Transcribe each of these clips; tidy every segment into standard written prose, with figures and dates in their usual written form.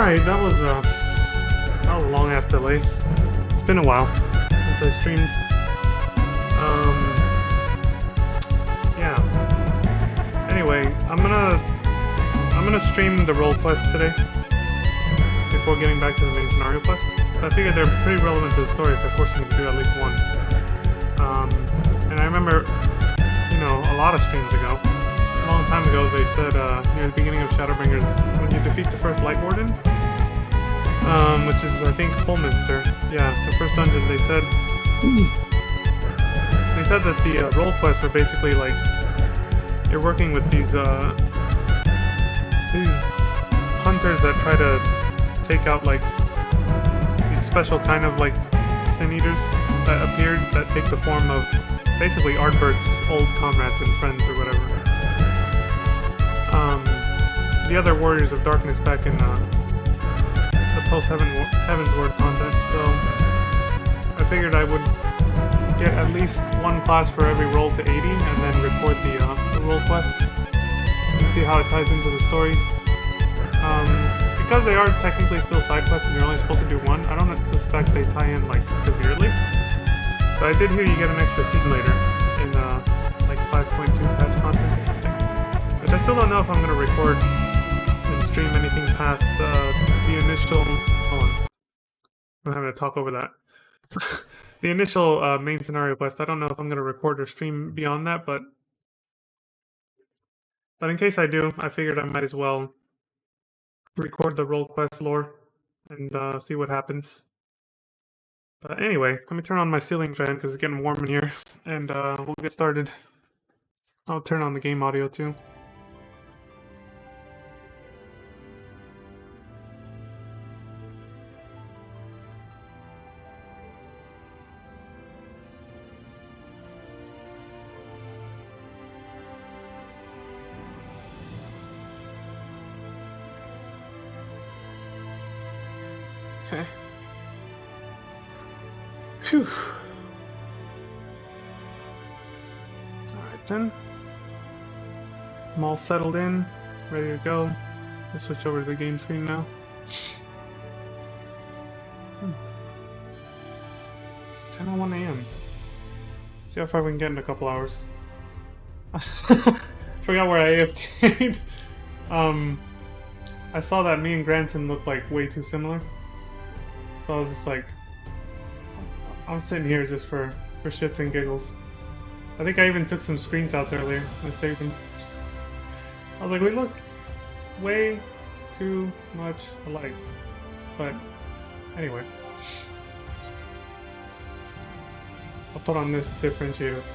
Alright, that was a long ass delay. It's been a while since I streamed. Yeah. Anyway, I'm gonna stream the role quests today before getting back to the main scenario quests. So I figured they're pretty relevant to the story if they're forcing me to do at least one. And I remember, you know, a lot of streams ago, a long time ago, they said near the beginning of ShadowBringers, when you defeat the first Light Warden, which is, I think, Holminster. Yeah, the first dungeon. They said that the role quests were basically like you're working with these hunters that try to take out like these special kind of like sin eaters that appeared that take the form of basically Ardbert's old comrades and friends or whatever. The other warriors of darkness back in the post-Heaven's Word content, so I figured I would get at least one class for every roll to 80 and then record the role quests and see how it ties into the story. Because they are technically still side quests and you're only supposed to do one, I don't suspect they tie in like severely. But I did hear you get an extra scene later in like 5.2 patch content or something. Which I still don't know if I'm gonna record and stream anything past the initial. Hold on. I'm having to talk over that. The initial main scenario quest. I don't know if I'm gonna record or stream beyond that, but in case I do, I figured I might as well record the role quest lore and see what happens. But anyway, let me turn on my ceiling fan because it's getting warm in here, and we'll get started. I'll turn on the game audio too. Okay. Phew. Alright then. I'm all settled in, ready to go. I'll switch over to the game screen now. It's 10:01 a.m. See how far we can get in a couple hours. Forgot where I AFK'd. I saw that me and Granson looked like way too similar. So I was just like, I'm sitting here just for shits and giggles. I think I even took some screenshots earlier and saved them. I was like, we look way too much alike. But anyway. I'll put on this to differentiate us.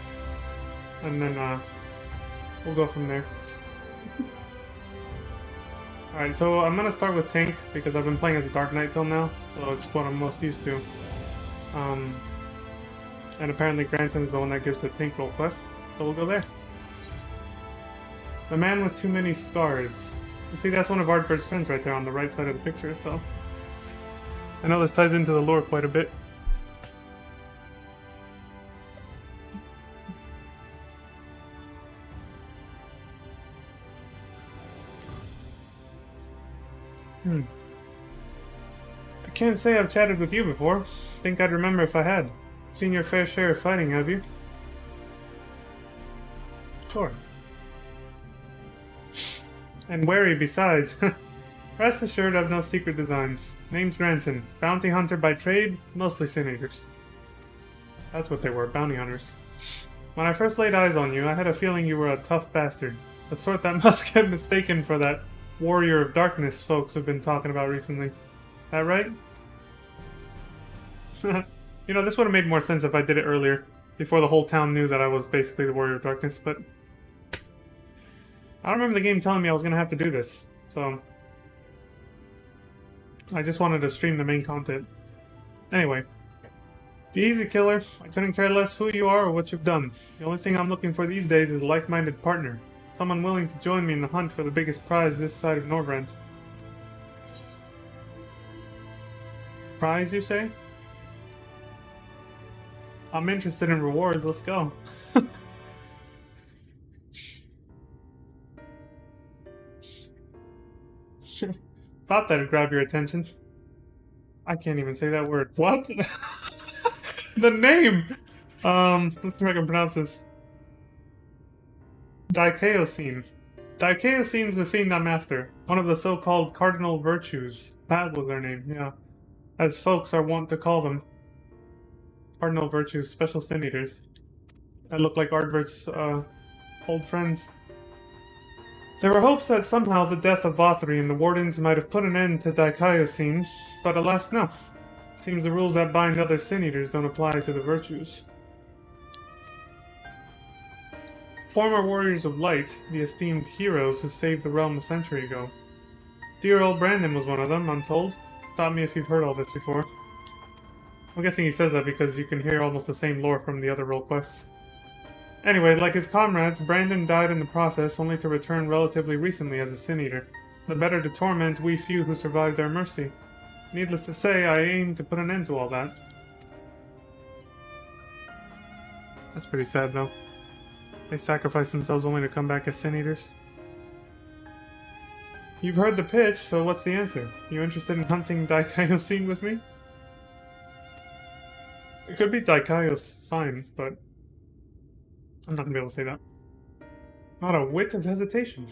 And then we'll go from there. Alright, so I'm gonna start with Tank because I've been playing as a Dark Knight till now, so it's what I'm most used to. And apparently Grandson is the one that gives the Tank role quest, so we'll go there. The man with too many scars. You see, that's one of Ardbert's friends right there on the right side of the picture, so I know this ties into the lore quite a bit. I can't say I've chatted with you before. Think I'd remember if I had. Seen your fair share of fighting, have you? Sure. And wary besides. Rest assured I've no secret designs. Name's Granson. Bounty hunter by trade, mostly sin eaters. That's what they were, bounty hunters. When I first laid eyes on you, I had a feeling you were a tough bastard. The sort that must get mistaken for that warrior of darkness folks have been talking about recently. That right? You know, this would have made more sense if I did it earlier, before the whole town knew that I was basically the warrior of darkness, but I remember the game telling me I was going to have to do this, so I just wanted to stream the main content. Anyway, be easy, killer. I couldn't care less who you are or what you've done. The only thing I'm looking for these days is a like-minded partner. Someone willing to join me in the hunt for the biggest prize this side of Norvrent. Prize, you say? I'm interested in rewards, let's go. Thought that'd grab your attention. I can't even say that word. What? The name! Let's see if I can pronounce this. Dikaiosin. Dikaiosin's the fiend I'm after. One of the so-called cardinal virtues. That was their name, yeah. As folks are wont to call them. Cardinal virtues, special sin eaters. That look like Ardvert's, old friends. There were hopes that somehow the death of Vothri and the Wardens might have put an end to Dikaiosin, but alas no. Seems the rules that bind other sin eaters don't apply to the virtues. Former warriors of light, the esteemed heroes who saved the realm a century ago. Dear old Brandon was one of them, I'm told. Stop me if you've heard all this before. I'm guessing he says that because you can hear almost the same lore from the other role quests. Anyway, like his comrades, Brandon died in the process only to return relatively recently as a Sin Eater, the better to torment we few who survived their mercy. Needless to say, I aim to put an end to all that. That's pretty sad, though. They sacrifice themselves only to come back as Sin Eaters. You've heard the pitch, so what's the answer? You interested in hunting Dikaiosin with me? It could be Daikaio's sign, but I'm not gonna be able to say that. Not a whit of hesitation.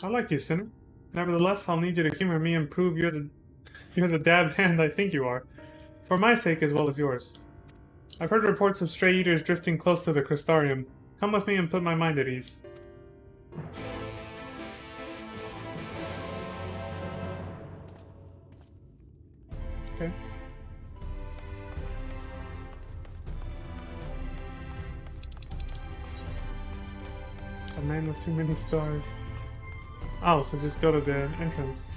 I like you, Sinner. Nevertheless, I'll need you to humor me and prove you're the dab hand I think you are. For my sake as well as yours. I've heard reports of stray eaters drifting close to the Crystarium. Come with me and put my mind at ease. Okay. A man with too many stars. Oh, so just go to the entrance.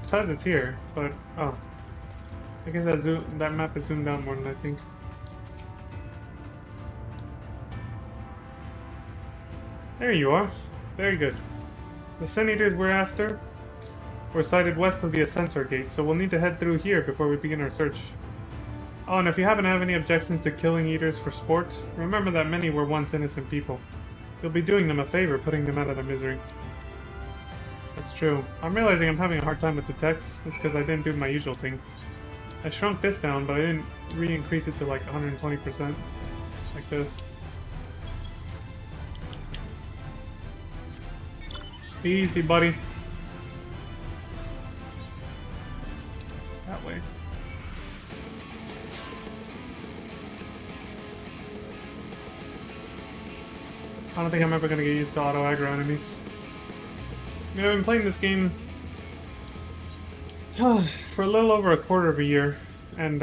Besides it's here, but oh. I guess that map is zoomed out more than I think. There you are. Very good. The Sin Eaters we're after were sighted west of the Ascensor Gate, so we'll need to head through here before we begin our search. Oh, and if you happen to have any objections to killing Eaters for sport, remember that many were once innocent people. You'll be doing them a favor putting them out of their misery. That's true. I'm realizing I'm having a hard time with the text. It's because I didn't do my usual thing. I shrunk this down, but I didn't re-increase it to like 120%. Like this. Easy, buddy. That way. I don't think I'm ever going to get used to auto-aggro enemies. You know, I've been playing this game for a little over a quarter of a year, and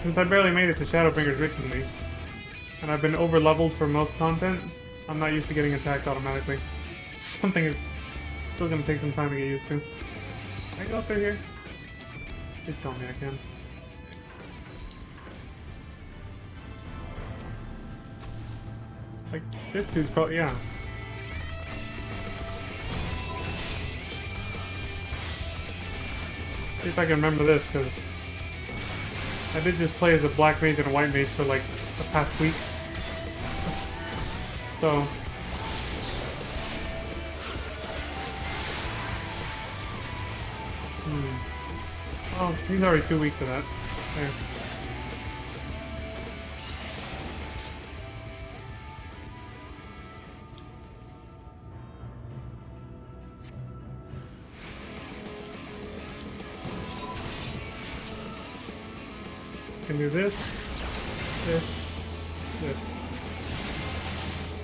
since I barely made it to ShadowBringers recently, and I've been over-leveled for most content, I'm not used to getting attacked automatically. Something is still gonna take some time to get used to. Can I go up through here? Please tell me I can. Like, this dude's probably, yeah. See if I can remember this, because I did just play as a black mage and a white mage for like the past week. So oh, he's already too weak for that. There. Can do this, this.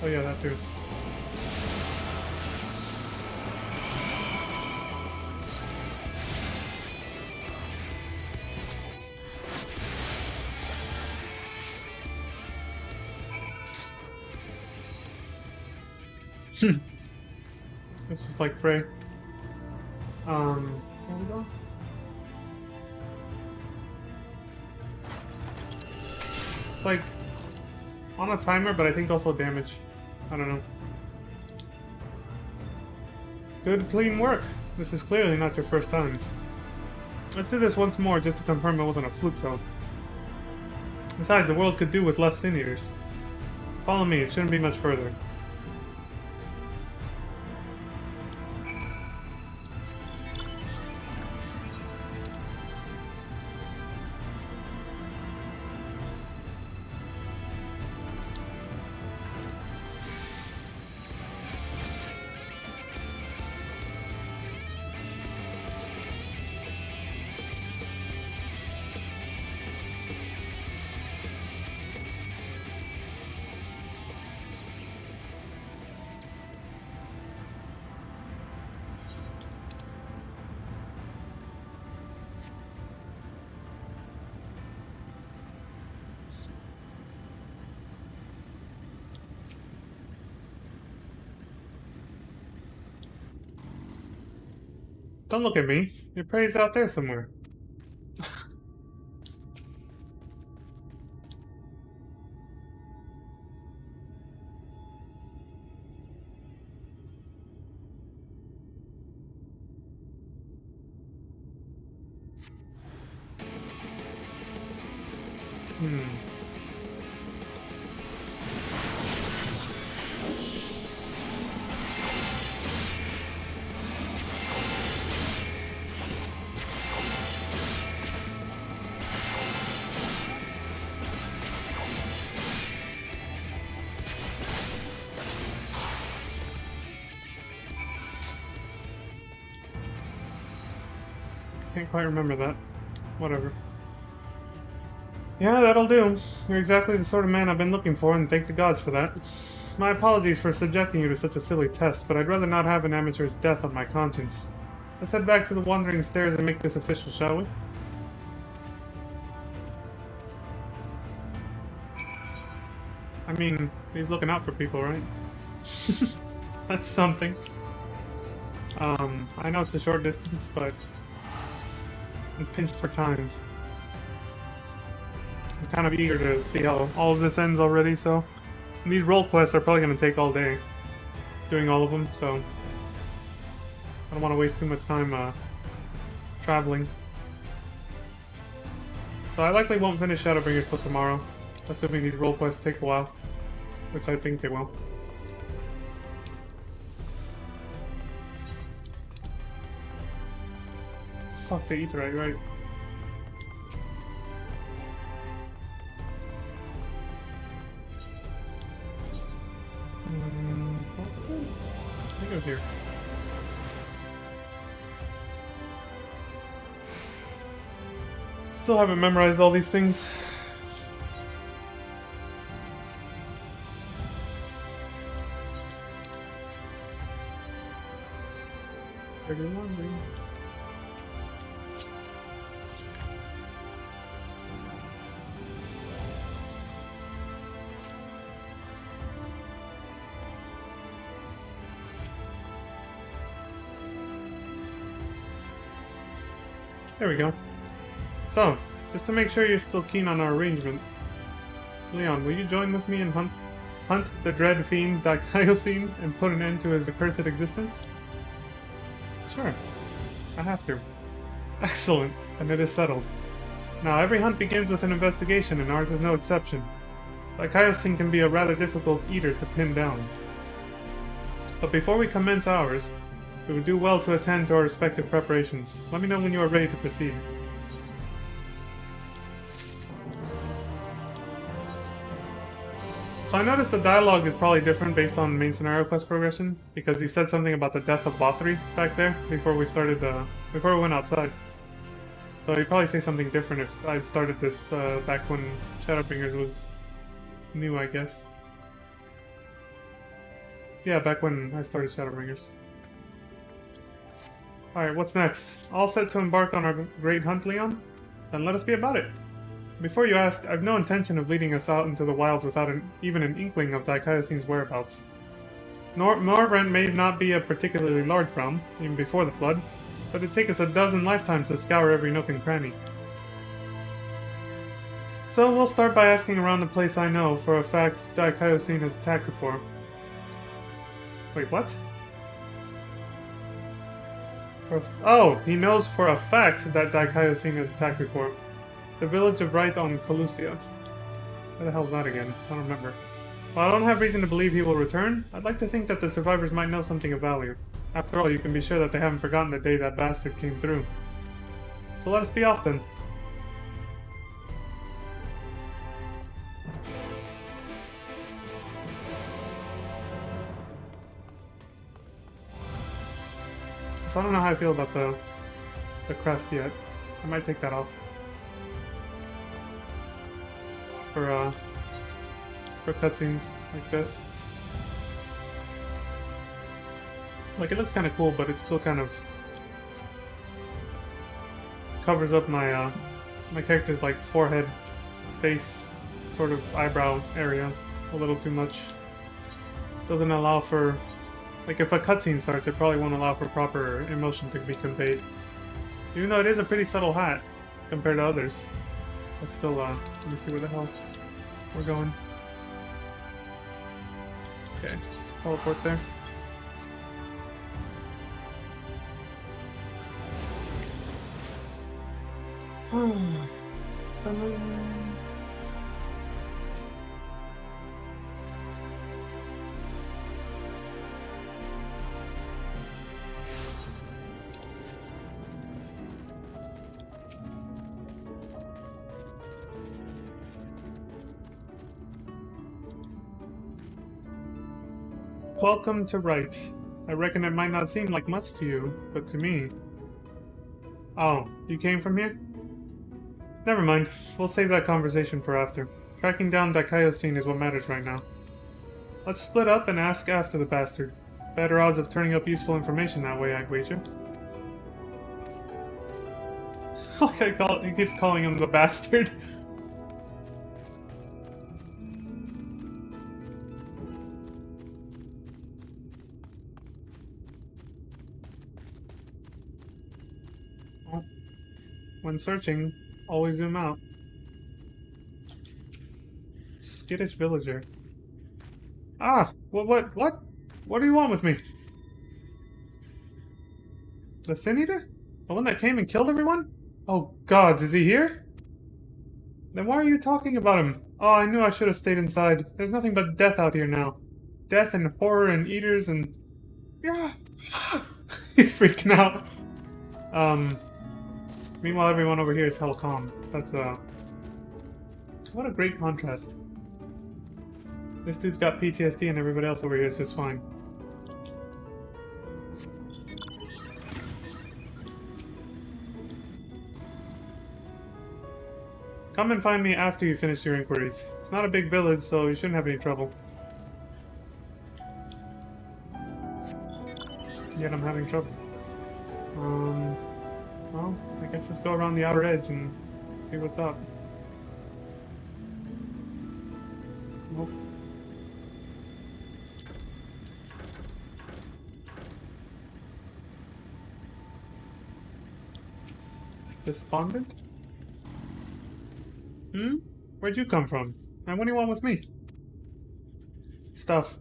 Oh yeah, that too. It's just like Frey. There we go. It's like on a timer, but I think also damage. I don't know. Good, clean work. This is clearly not your first time. Let's do this once more just to confirm it wasn't a fluke though. Besides, the world could do with less sin eaters. Follow me, it shouldn't be much further. Don't look at me. Your prey's out there somewhere. Can't quite remember that. Whatever. Yeah, that'll do. You're exactly the sort of man I've been looking for, and thank the gods for that. My apologies for subjecting you to such a silly test, but I'd rather not have an amateur's death on my conscience. Let's head back to the Wandering Stairs and make this official, shall we? I mean, he's looking out for people, right? That's something. I know it's a short distance, but I'm pinched for time. I'm kind of eager to see how all of this ends already, so... And these role quests are probably going to take all day, doing all of them, so... I don't want to waste too much time, traveling. So I likely won't finish ShadowBringers till tomorrow, assuming these role quests take a while, which I think they will. Fuck the Aetheryte, right? I think it was here. Still haven't memorized all these things. There we go. So, just to make sure you're still keen on our arrangement, Leon, will you join with me and hunt the dread fiend Dicayosine and put an end to his accursed existence? Sure. I have to. Excellent, and it is settled. Now, every hunt begins with an investigation, and ours is no exception. Dicayosine can be a rather difficult eater to pin down. But before we commence ours, we would do well to attend to our respective preparations. Let me know when you are ready to proceed. So I noticed the dialogue is probably different based on main scenario quest progression, because he said something about the death of Bothri back there before we started before we went outside. So he'd probably say something different if I'd started this back when ShadowBringers was new, I guess. Yeah, back when I started ShadowBringers. Alright, what's next? All set to embark on our great hunt, Leon? Then let us be about it. Before you ask, I've no intention of leading us out into the wilds without even an inkling of Dicayosine's whereabouts. Norbrand may not be a particularly large realm, even before the flood, but it'd take us a dozen lifetimes to scour every nook and cranny. So we'll start by asking around the place I know for a fact Daikaiosine has attacked before. Wait, what? Oh, he knows for a fact that Daikaiosine has attacked before. The village of Wright on Colusia. Where the hell's that again? I don't remember. While I don't have reason to believe he will return, I'd like to think that the survivors might know something of value. After all, you can be sure that they haven't forgotten the day that bastard came through. So let us be off then. So I don't know how I feel about the crest yet. I might take that off. For cutscenes like this. Like, it looks kind of cool, but it still kind of covers up my my character's like forehead, face, sort of eyebrow area a little too much. Doesn't allow for, like, if a cutscene starts, it probably won't allow for proper emotion to be conveyed. Even though it is a pretty subtle hat compared to others. But still, let me see where the hell we're going. Okay, teleport there. Welcome to Wright. I reckon it might not seem like much to you, but to me... Oh, you came from here? Never mind. We'll save that conversation for after. Tracking down Daikaiosine is what matters right now. Let's split up and ask after the bastard. Better odds of turning up useful information that way, I'd wager. Like he keeps calling him the bastard. When searching, always zoom out. Skittish villager. Ah! What? What do you want with me? The Sin Eater? The one that came and killed everyone? Oh gods, is he here? Then why are you talking about him? Oh, I knew I should have stayed inside. There's nothing but death out here now. Death and horror and eaters and... Yeah! He's freaking out. Meanwhile, everyone over here is hell calm. That's, what a great contrast. This dude's got PTSD and everybody else over here is just fine. Come and find me after you finish your inquiries. It's not a big village, so you shouldn't have any trouble. Yet I'm having trouble. Well, I guess just go around the outer edge and see what's up. Nope. Despondent? Hmm? Where'd you come from? And what do you want with me? Stuff.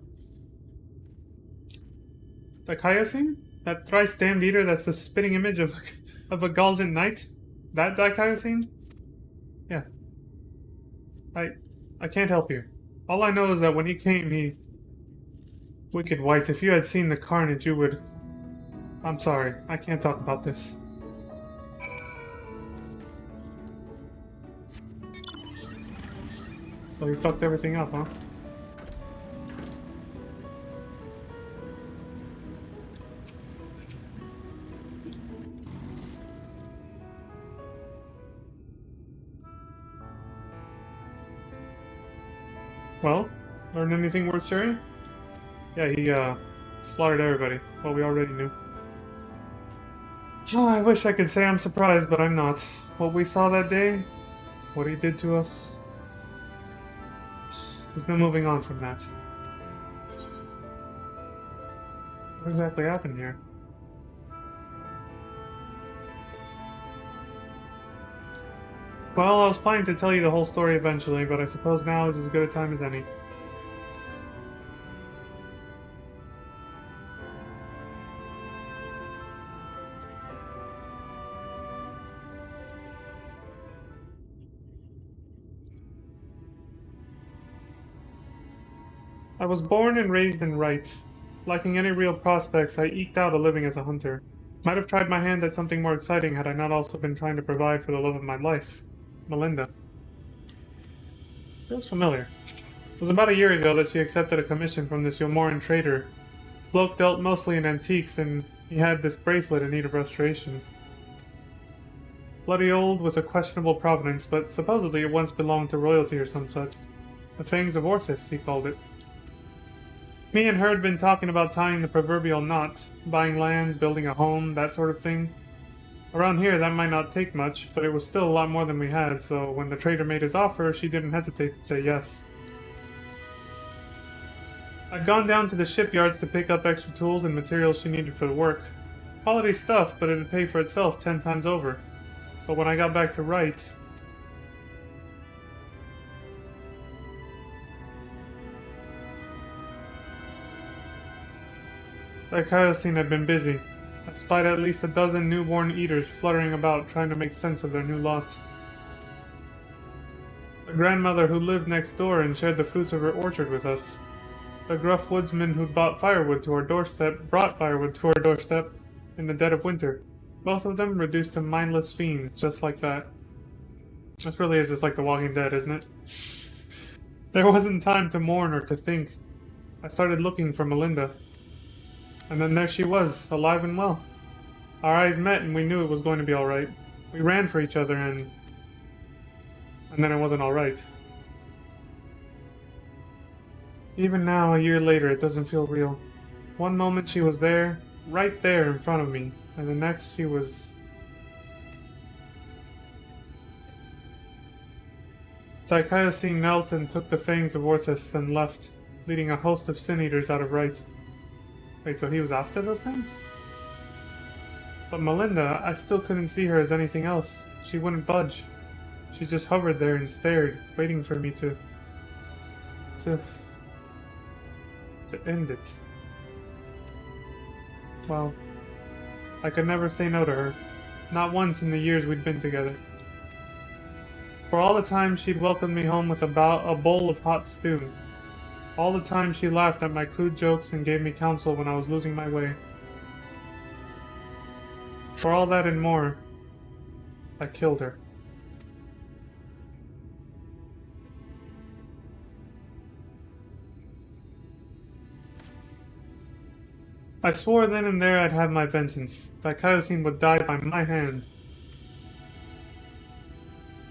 The Daikaiosine? That thrice damned eater that's the spitting image of a Galgant knight? That Daikaiosine? Yeah. I can't help you. All I know is that when he came, he... Wicked White, if you had seen the carnage, you would... I'm sorry, I can't talk about this. So he fucked everything up, huh? Well, learned anything worth sharing? Yeah, he, slaughtered everybody. Well, we already knew. Oh, I wish I could say I'm surprised, but I'm not. What we saw that day, what he did to us... There's no moving on from that. exactly happened here? Well, I was planning to tell you the whole story eventually, but I suppose now is as good a time as any. I was born and raised in Wright. Lacking any real prospects, I eked out a living as a hunter. Might have tried my hand at something more exciting had I not also been trying to provide for the love of my life, Melinda. Feels familiar. It was about a year ago that she accepted a commission from this Yomoran trader. Bloke dealt mostly in antiques, and he had this bracelet in need of restoration. Bloody old was a questionable provenance, but supposedly it once belonged to royalty or some such. The Fangs of Orthus, he called it. Me and her had been talking about tying the proverbial knot, buying land, building a home, that sort of thing. Around here, that might not take much, but it was still a lot more than we had, so when the trader made his offer, she didn't hesitate to say yes. I'd gone down to the shipyards to pick up extra tools and materials she needed for the work. Quality stuff, but it'd pay for itself 10 times over. But when I got back to Wright, the Kaiosine had been busy. I spied at least a dozen newborn eaters fluttering about trying to make sense of their new lot. The grandmother who lived next door and shared the fruits of her orchard with us. The gruff woodsman who brought firewood to our doorstep in the dead of winter. Both of them reduced to mindless fiends, just like that. This really is just like The Walking Dead, isn't it? There wasn't time to mourn or to think. I started looking for Melinda. And then there she was, alive and well. Our eyes met and we knew it was going to be alright. We ran for each other and then it wasn't alright. Even now, a year later, it doesn't feel real. One moment she was there, right there in front of me, and the next she was... Kaiosine knelt and took the fangs of Orthus, then left, leading a host of sin-eaters out of Wright. Wait, so he was after those things? But Melinda, I still couldn't see her as anything else. She wouldn't budge. She just hovered there and stared, waiting for me to end it. Well, I could never say no to her. Not once in the years we'd been together. For all the time she'd welcomed me home with a bowl of hot stew. All the time she laughed at my crude jokes and gave me counsel when I was losing my way. For all that and more, I killed her. I swore then and there I'd have my vengeance. That Kaiosine would die by my hand.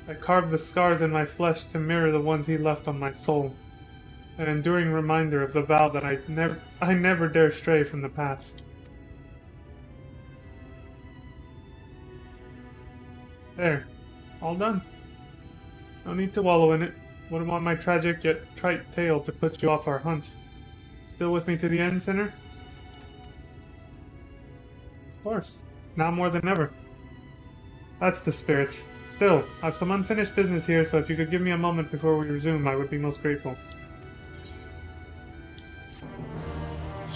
I carved the scars in my flesh to mirror the ones he left on my soul. An enduring reminder of the vow that I never dare stray from the path. There. All done. No need to wallow in it. Wouldn't want my tragic yet trite tale to put you off our hunt. Still with me to the end, sinner? Of course. Now more than ever. That's the spirit. Still, I've some unfinished business here, so if you could give me a moment before we resume, I would be most grateful.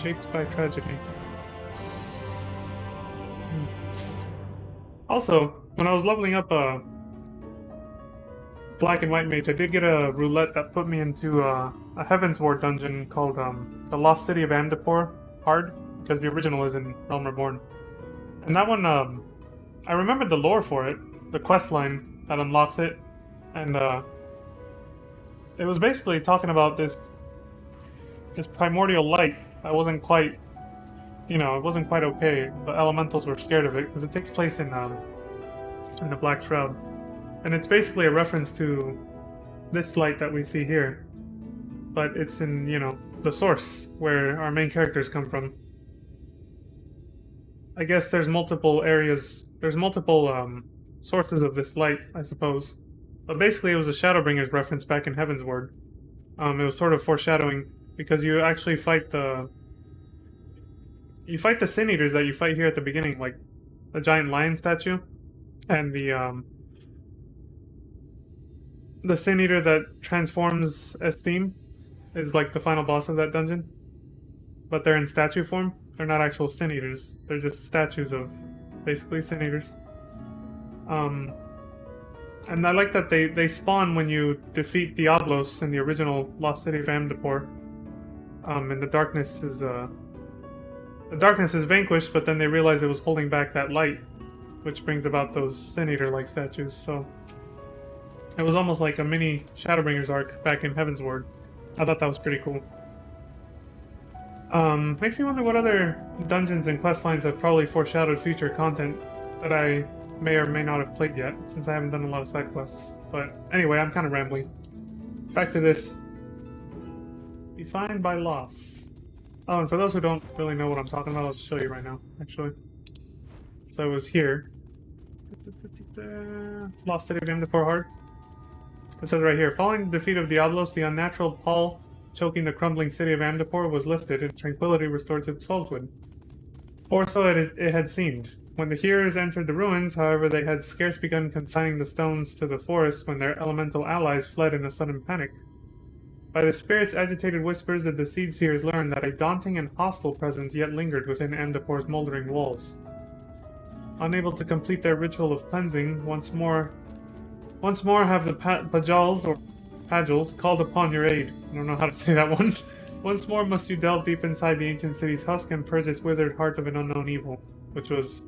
Shaped by tragedy. Also, when I was leveling up Black and White Mage, I did get a roulette that put me into a Heavensward dungeon called the Lost City of Amdapor Hard, because the original is in Realm Reborn. And that one, I remembered the lore for it, the quest line that unlocks it, and it was basically talking about this primordial light that wasn't quite, it wasn't quite okay. The elementals were scared of it because it takes place in the Black Shroud, and it's basically a reference to this light that we see here, but it's in the source where our main characters come from. I guess there's multiple areas, there's multiple sources of this light, I suppose. But basically it was a ShadowBringers reference back in Heavensward. It was sort of foreshadowing, because you actually fight the You fight the Sin Eaters that you fight here at the beginning, like the giant lion statue, and the Sin Eater that transforms Esteem is like the final boss of that dungeon. But they're in statue form. They're not actual Sin Eaters. They're just statues of basically Sin Eaters. And I like that they spawn when you defeat Diablos in the original Lost City of Amdapor. And the darkness is vanquished, but then they realize it was holding back that light, which brings about those Sin Eater-like statues. So it was almost like a mini ShadowBringers arc back in Heavensward. I thought that was pretty cool. Makes me wonder what other dungeons and quest lines have probably foreshadowed future content that I may or may not have played yet, since I haven't done a lot of side quests. But anyway, I'm kind of rambling. Back to this. Defined by loss. Oh, and for those who don't really know what I'm talking about, I'll show you right now, actually. So it was here. Lost City of Amdapor Heart. It says right here, following the defeat of Diablos, the unnatural pall choking the crumbling city of Amdapor was lifted and tranquility restored to Twelvewood. Or so it had seemed. When the hearers entered the ruins, however, they had scarce begun consigning the stones to the forest when their elemental allies fled in a sudden panic. By the spirit's agitated whispers, the Seed Seers learned that a daunting and hostile presence yet lingered within Amdapor's moldering walls. Unable to complete their ritual of cleansing, once more have the Pajals called upon your aid. I don't know how to say that one. Once more must you delve deep inside the ancient city's husk and purge its withered heart of an unknown evil, which was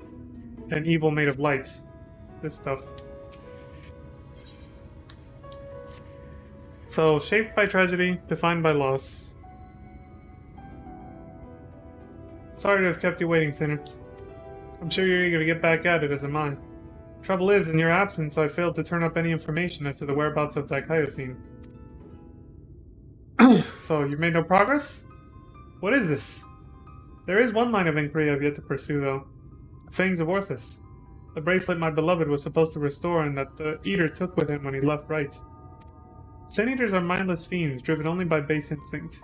an evil made of light. This stuff. So, shaped by tragedy, defined by loss. Sorry to have kept you waiting, Sinner. I'm sure you're eager to get back at it, as am I. Trouble is, in your absence, I failed to turn up any information as to the whereabouts of Daikaiosine. So, you've made no progress? What is this? There is one line of inquiry I've yet to pursue, though. The Fangs of Orthus. The bracelet my beloved was supposed to restore and that the Eater took with him when he left Right. Sin Eaters are mindless fiends, driven only by base instinct.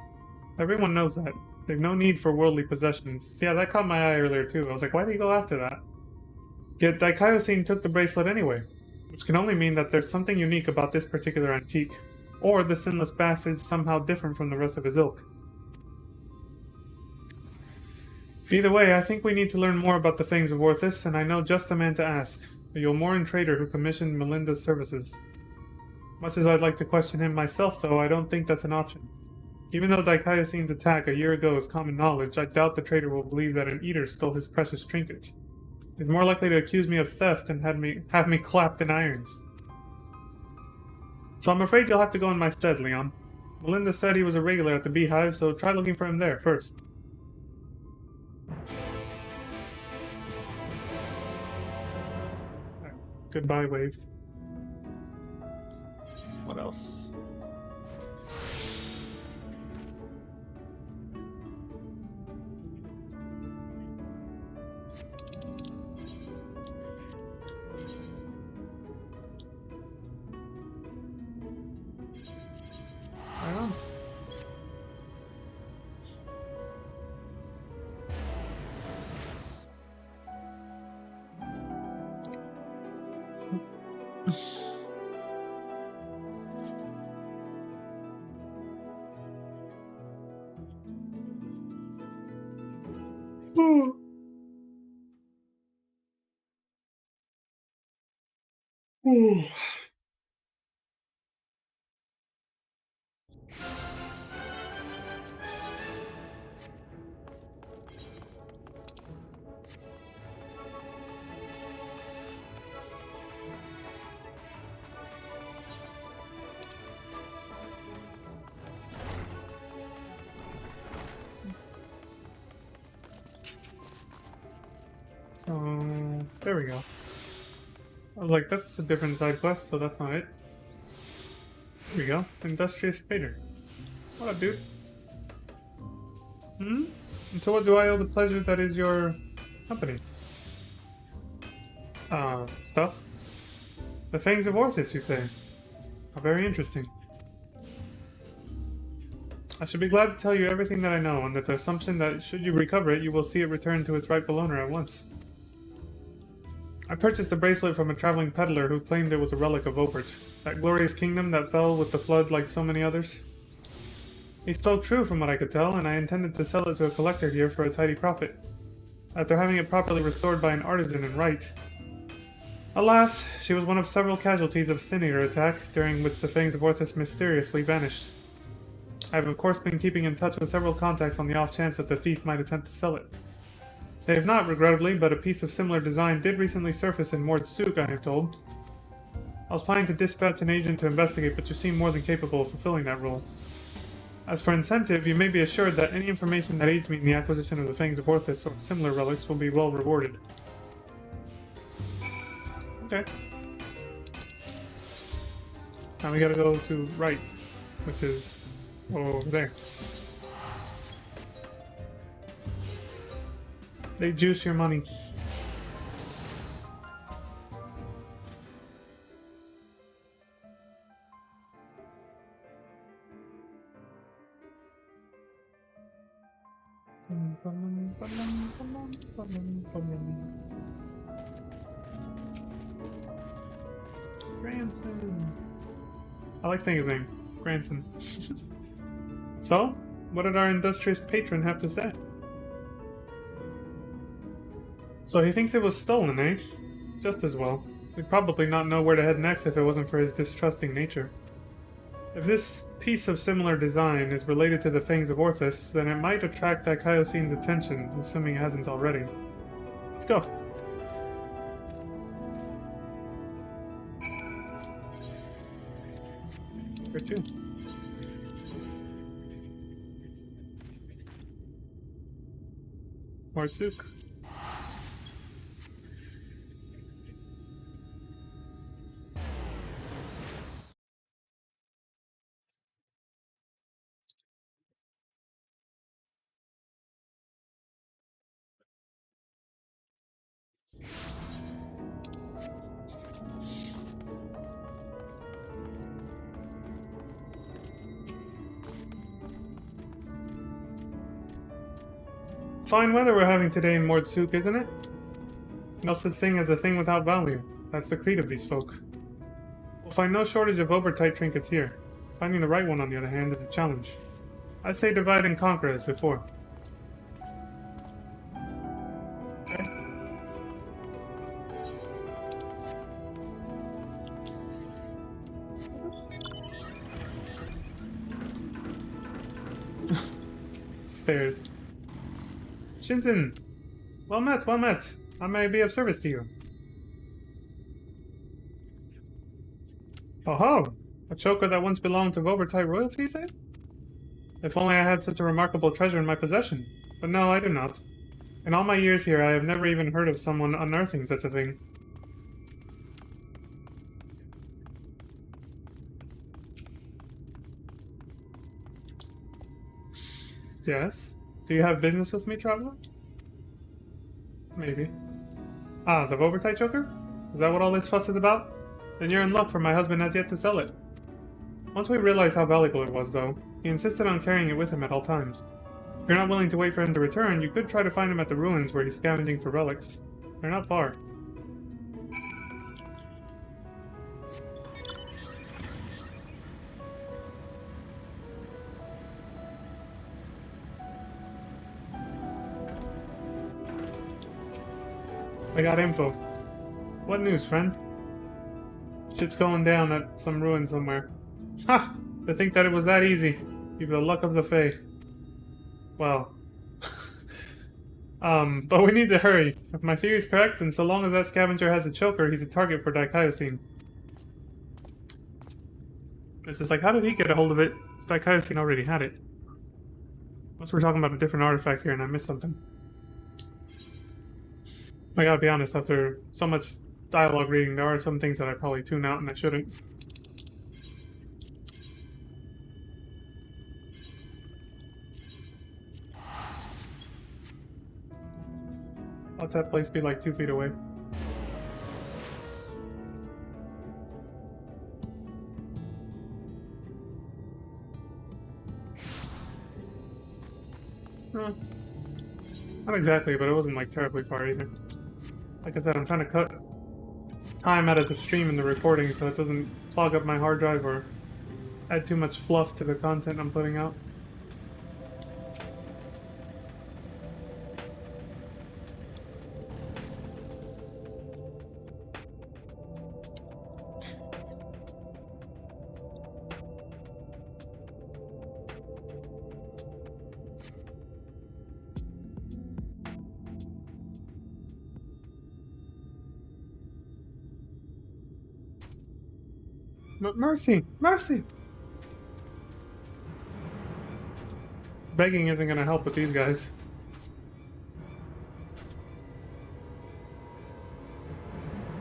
Everyone knows that. They've no need for worldly possessions. Yeah, that caught my eye earlier, too. I was like, why did he go after that? Yet Daikaiosine took the bracelet anyway, which can only mean that there's something unique about this particular antique, or the sinless bastard's somehow different from the rest of his ilk. Either way, I think we need to learn more about the Fangs of Orthus, and I know just the man to ask, the Yomoran trader who commissioned Melinda's services. Much as I'd like to question him myself, though, I don't think that's an option. Even though Daikaiosine's attack a year ago is common knowledge, I doubt the trader will believe that an Eater stole his precious trinket. He's more likely to accuse me of theft and have me clapped in irons. So I'm afraid you'll have to go in my stead, Leon. Melinda said he was a regular at the Beehive, so try looking for him there first. Right. Goodbye, Wave. What else? So, there we go. I was like, that's a different side quest, so that's not it. Here we go. Industrious Trader. What up, dude? And so what do I owe the pleasure that is your company? Stuff? The Fangs of Orthus, you say? How very interesting. I should be glad to tell you everything that I know, and that the assumption that should you recover it, you will see it return to its rightful owner at once. I purchased the bracelet from a traveling peddler who claimed it was a relic of Obert, that glorious kingdom that fell with the flood like so many others. He spoke true from what I could tell, and I intended to sell it to a collector here for a tidy profit, after having it properly restored by an artisan in right. Alas, she was one of several casualties of Sinier attack, during which the Fangs of Orthus mysteriously vanished. I have of course been keeping in touch with several contacts on the off chance that the thief might attempt to sell it. They have not, regrettably, but a piece of similar design did recently surface in Mordsuk, I am told. I was planning to dispatch an agent to investigate, but you seem more than capable of fulfilling that role. As for incentive, you may be assured that any information that aids me in the acquisition of the Fangs of Orthus or similar relics will be well rewarded. Okay. Now we gotta go to right, which is over there. They juice your money. Granson. I like saying his name. Granson. So, what did our industrious patron have to say? So he thinks it was stolen, eh? Just as well. We'd probably not know where to head next if it wasn't for his distrusting nature. If this piece of similar design is related to the Fangs of Orthus, then it might attract Dikaiosine's attention, assuming it hasn't already. Let's go. Where to? Mordsuk. Fine weather we're having today in Mordsuk, isn't it? No such thing as a thing without value. That's the creed of these folk. We'll find no shortage of Obertite trinkets here. Finding the right one, on the other hand, is a challenge. I say divide and conquer as before. Okay. Stairs. Shinzen! Well met, well met. I may be of service to you. Oh ho! A choker that once belonged to Obertite royalty, you say? If only I had such a remarkable treasure in my possession. But no, I do not. In all my years here, I have never even heard of someone unearthing such a thing. Yes? Do you have business with me, traveler? Maybe. Ah, the Obertite choker? Is that what all this fuss is about? Then you're in luck, for my husband has yet to sell it. Once we realized how valuable it was, though, he insisted on carrying it with him at all times. If you're not willing to wait for him to return, you could try to find him at the ruins where he's scavenging for relics. They're not far. I got info. What news, friend? Shit's going down at some ruin somewhere. Ha! To think that it was that easy. You've the luck of the Fae. Well. But we need to hurry. If my theory's correct, then so long as that scavenger has a choker, he's a target for Dikaiosine. It's just like, how did he get a hold of it? Dikaiosine already had it. Unless we're talking about a different artifact here and I missed something. I gotta be honest, after so much dialogue reading, there are some things that I probably tune out and I shouldn't. What's that place be like 2 feet away? Not exactly, but it wasn't like terribly far either. Like I said, I'm trying to cut time out of the stream and the recording so it doesn't clog up my hard drive or add too much fluff to the content I'm putting out. Mercy! Mercy! Begging isn't gonna help with these guys.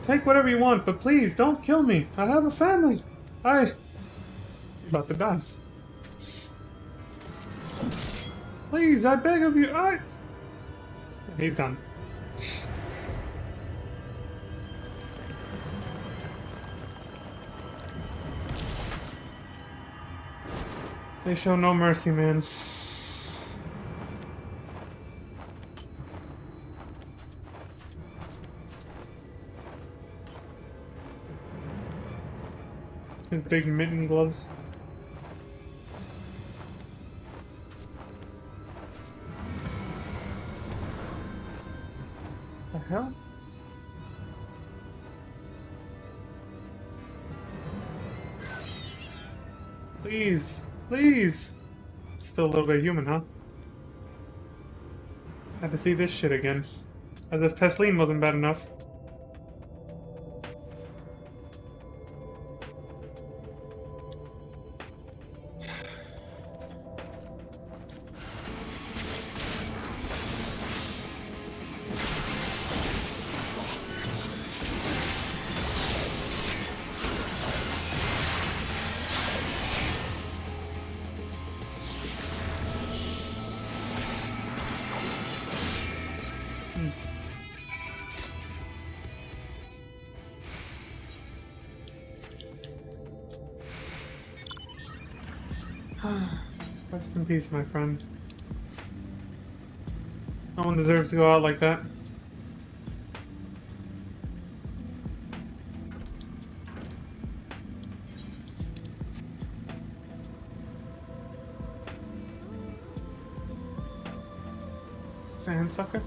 Take whatever you want, but please don't kill me. I have a family. I'm about to die. Please, I beg of you. He's done. They show no mercy, man. His big mitten gloves. The hell? Please. Please! Still a little bit human, huh? Had to see this shit again. As if Tesleen wasn't bad enough. Rest in peace, my friend. No one deserves to go out like that. Sandsucker?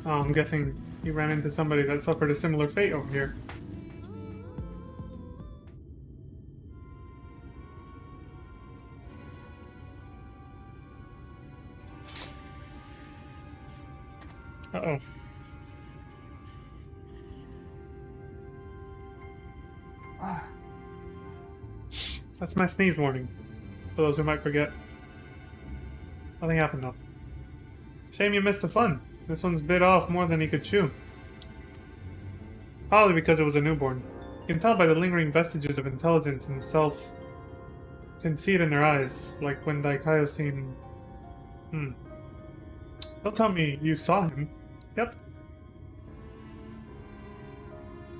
Oh, I'm guessing he ran into somebody that suffered a similar fate over here. Uh-oh. That's my sneeze warning, for those who might forget. Nothing happened though. Shame you missed the fun. This one's bit off more than he could chew. Probably because it was a newborn. You can tell by the lingering vestiges of intelligence and self. You can see it in their eyes, like when Daikaio seen... Don't tell me you saw him. Yep.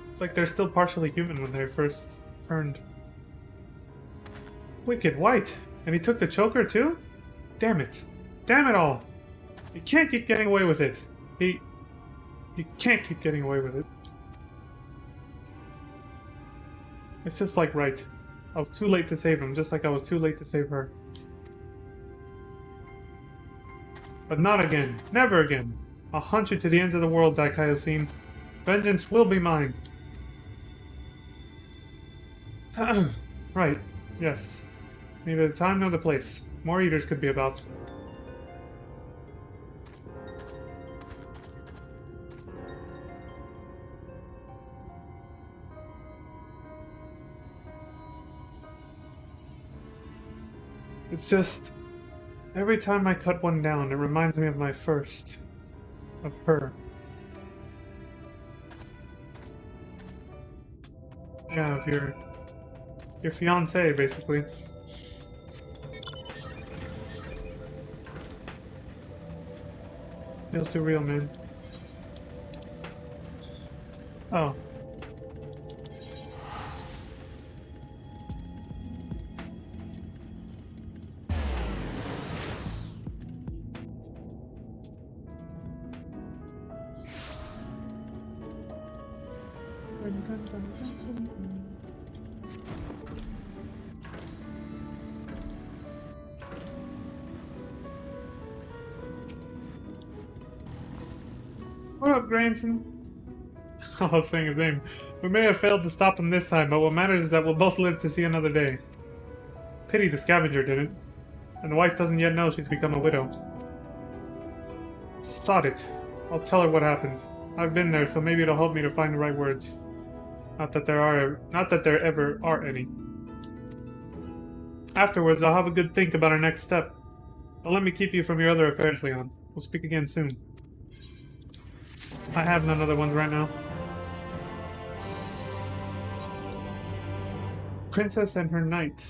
It's like they're still partially human when they first turned. Wicked white! And he took the choker too? Damn it. Damn it all! You can't keep getting away with it. You can't keep getting away with it. It's just like right. I was too late to save him, just like I was too late to save her. But not again. Never again. I'll hunt you to the ends of the world, Daikaio-sen. Vengeance will be mine. Right. Yes. Neither the time nor the place. More eaters could be about. It's just... every time I cut one down, it reminds me of my first. Of her. Yeah, of your fiancé, basically. Feels too real, man. Oh. What up, Granson? I love saying his name. We may have failed to stop him this time, but what matters is that we'll both live to see another day. Pity the scavenger didn't. And the wife doesn't yet know she's become a widow. Sod it. I'll tell her what happened. I've been there, so maybe it'll help me to find the right words. Not that there ever are any. Afterwards, I'll have a good think about our next step. Don't let me keep you from your other affairs, Leon. We'll speak again soon. I have none other ones right now. Princess and her knight.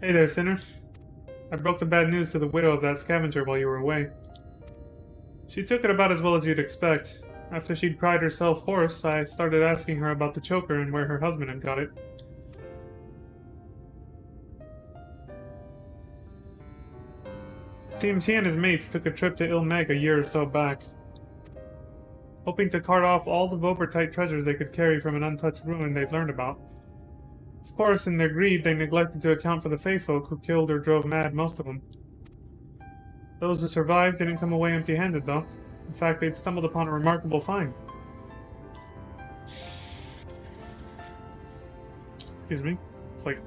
Hey there, sinner. I broke the bad news to the widow of that scavenger while you were away. She took it about as well as you'd expect. After she'd cried herself hoarse, I started asking her about the choker and where her husband had got it. Seems he and his mates took a trip to Ilmeg a year or so back, hoping to cart off all the Vobertite treasures they could carry from an untouched ruin they'd learned about. Of course, in their greed, they neglected to account for the Fey folk who killed or drove mad most of them. Those who survived didn't come away empty-handed, though. In fact, they'd stumbled upon a remarkable find. Excuse me. It's like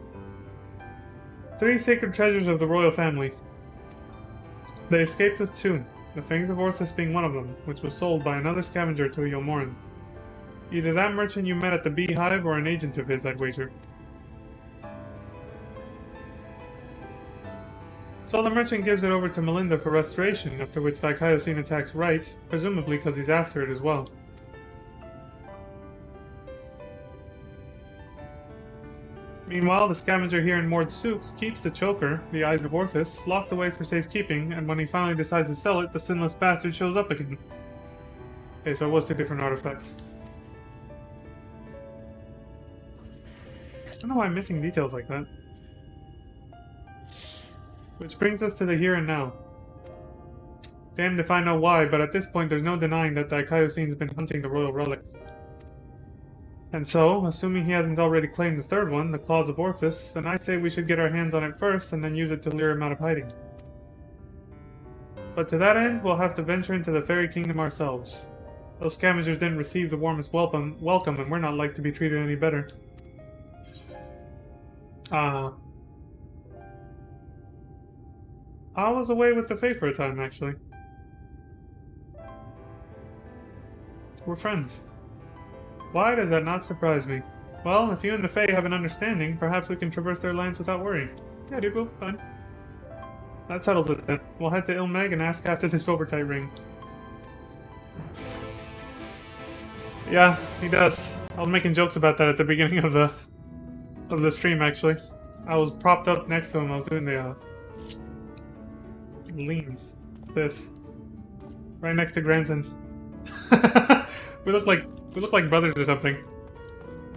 3 sacred treasures of the royal family. They escaped with 2, the Fangs of Orthus being one of them, which was sold by another scavenger to a Yolmoran. Either that merchant you met at the Beehive or an agent of his, I'd wager. So the merchant gives it over to Melinda for restoration, after which Thykiosine attacks Right, presumably because he's after it as well. Meanwhile, the scavenger here in Mord Souk keeps the choker, the Eyes of Orthus, locked away for safekeeping, and when he finally decides to sell it, the sinless bastard shows up again. Okay, so it was 2 different artifacts. I don't know why I'm missing details like that. Which brings us to the here and now. Damned if I know why, but at this point there's no denying that Thykiosine's been hunting the royal relics. And so, assuming he hasn't already claimed the 3rd one, the Claws of Orthus, then I say we should get our hands on it first and then use it to lure him out of hiding. But to that end, we'll have to venture into the Fairy Kingdom ourselves. Those scavengers didn't receive the warmest welcome, and we're not like to be treated any better. I was away with the Fae for a time, actually. We're friends. Why does that not surprise me? Well, if you and the Fae have an understanding, perhaps we can traverse their lands without worrying. Yeah, dude, we'll be fine. That settles it then. We'll head to Ilmeg and ask after this Vobertite ring. Yeah, he does. I was making jokes about that at the beginning of the stream, actually. I was propped up next to him. I was doing the lean. This. Right next to Granson. we look like brothers or something.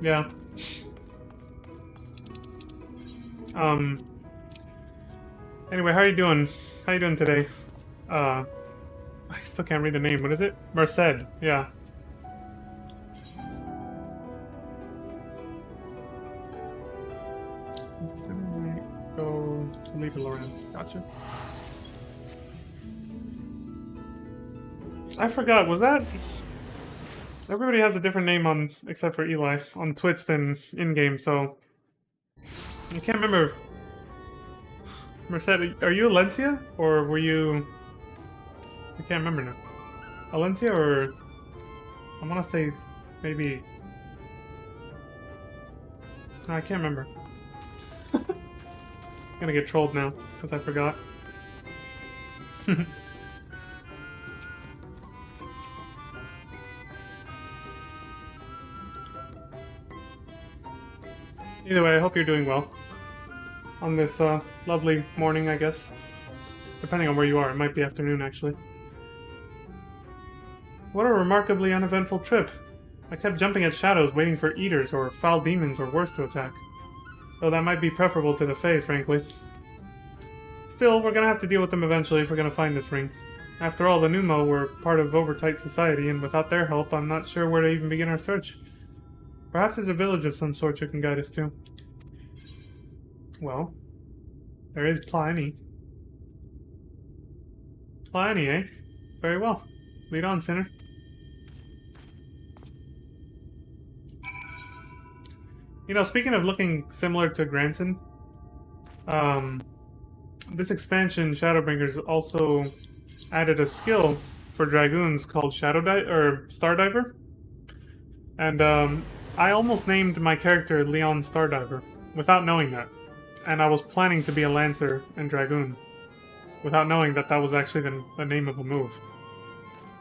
Yeah. Anyway, how are you doing? How you doing today? I still can't read the name. What is it? Merced. Yeah. Go to leave Loran. Gotcha. I forgot, was that... Everybody has a different name on, except for Eli, on Twitch than in-game, so... I can't remember. Merced, are you Alencia? Or were you... I can't remember now. Alencia or... I want to say maybe... No, I can't remember. I'm gonna get trolled now, because I forgot. Either way, I hope you're doing well. On this lovely morning, I guess. Depending on where you are, it might be afternoon, actually. What a remarkably uneventful trip. I kept jumping at shadows, waiting for eaters or foul demons or worse to attack. Though that might be preferable to the Fae, frankly. Still, we're gonna have to deal with them eventually if we're gonna find this ring. After all, the Numo were part of Overtight society, and without their help, I'm not sure where to even begin our search. Perhaps there's a village of some sort you can guide us to. Well, there is Pliny. Pliny, eh? Very well. Lead on, sinner. You know, speaking of looking similar to Granson, this expansion, ShadowBringers, also added a skill for Dragoons called Stardiver. And, I almost named my character Leon Stardiver, without knowing that. And I was planning to be a Lancer and Dragoon, without knowing that that was actually the name of a move.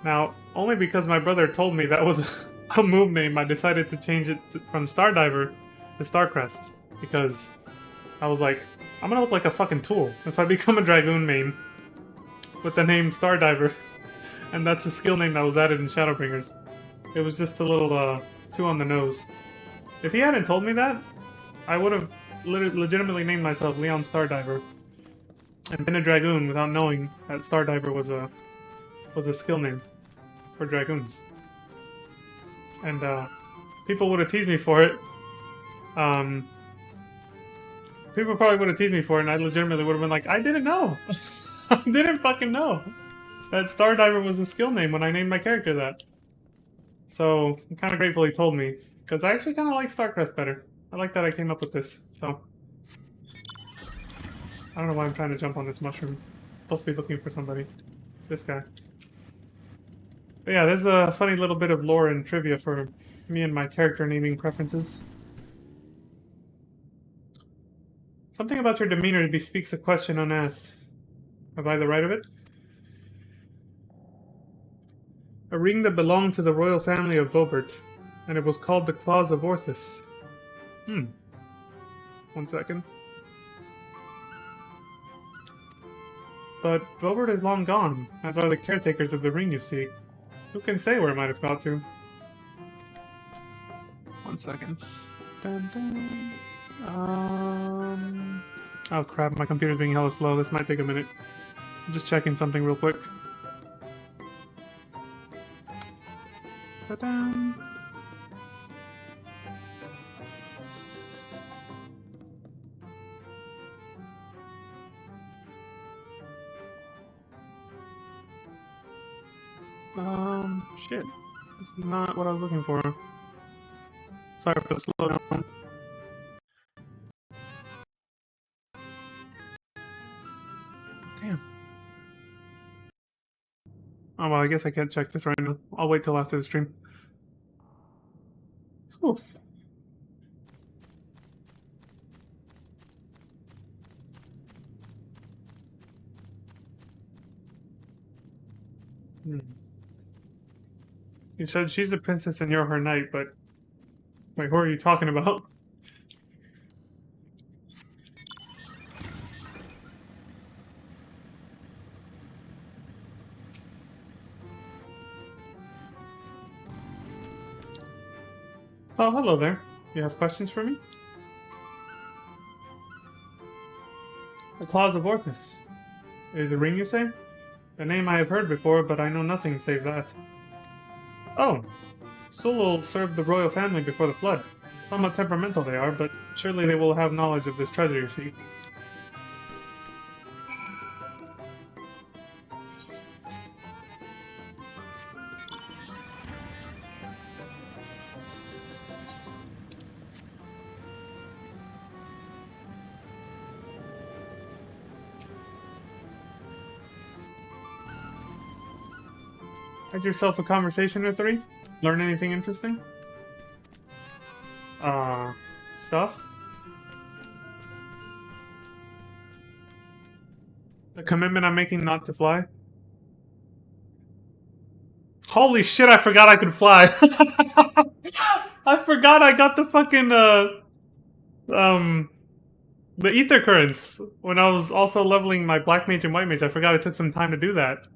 Now, only because my brother told me that was a move name, I decided to change it from Stardiver to Starcrest, because I was like, I'm gonna look like a fucking tool if I become a Dragoon main with the name Stardiver. And that's a skill name that was added in ShadowBringers. It was just a little, too on the nose. If he hadn't told me that, I would have legitimately named myself Leon Stardiver and been a Dragoon without knowing that Stardiver was a skill name for Dragoons. And, people would have teased me for it. People probably would have teased me for it, and I legitimately would have been like, I didn't know! I didn't fucking know that Stardiver was a skill name when I named my character that. So, I'm kind of grateful he told me, because I actually kind of like Starcrest better. I like that I came up with this, so. I don't know why I'm trying to jump on this mushroom. I'm supposed to be looking for somebody. This guy. But yeah, there's a funny little bit of lore and trivia for me and my character naming preferences. Something about your demeanor bespeaks a question unasked. Have I the right of it? A ring that belonged to the royal family of Vobert, and it was called the Claws of Orthus. 1 second. But Vobert is long gone, as are the caretakers of the ring you seek. Who can say where it might have got to? 1 second. Dun, dun. Oh crap, my computer's being hella slow. This might take a minute. I'm just checking something real quick. Ta-da! Shit. This is not what I was looking for. Sorry for the slowdown. Damn. Oh, well, I guess I can't check this right now. I'll wait till after the stream. Oof. You said she's the princess and you're her knight, but... Wait, who are you talking about? Oh, hello there. You have questions for me? The Claws of Orthus. Is a ring, you say? A name I have heard before, but I know nothing save that. Oh! Sulul served the royal family before the flood. Somewhat temperamental they are, but surely they will have knowledge of this treasure you seek. Had yourself a conversation or three? Learn anything interesting? Stuff? The commitment I'm making not to fly? Holy shit, I forgot I could fly! I forgot I got the fucking, the ether currents when I was also leveling my black mage and white mage. I forgot it took some time to do that.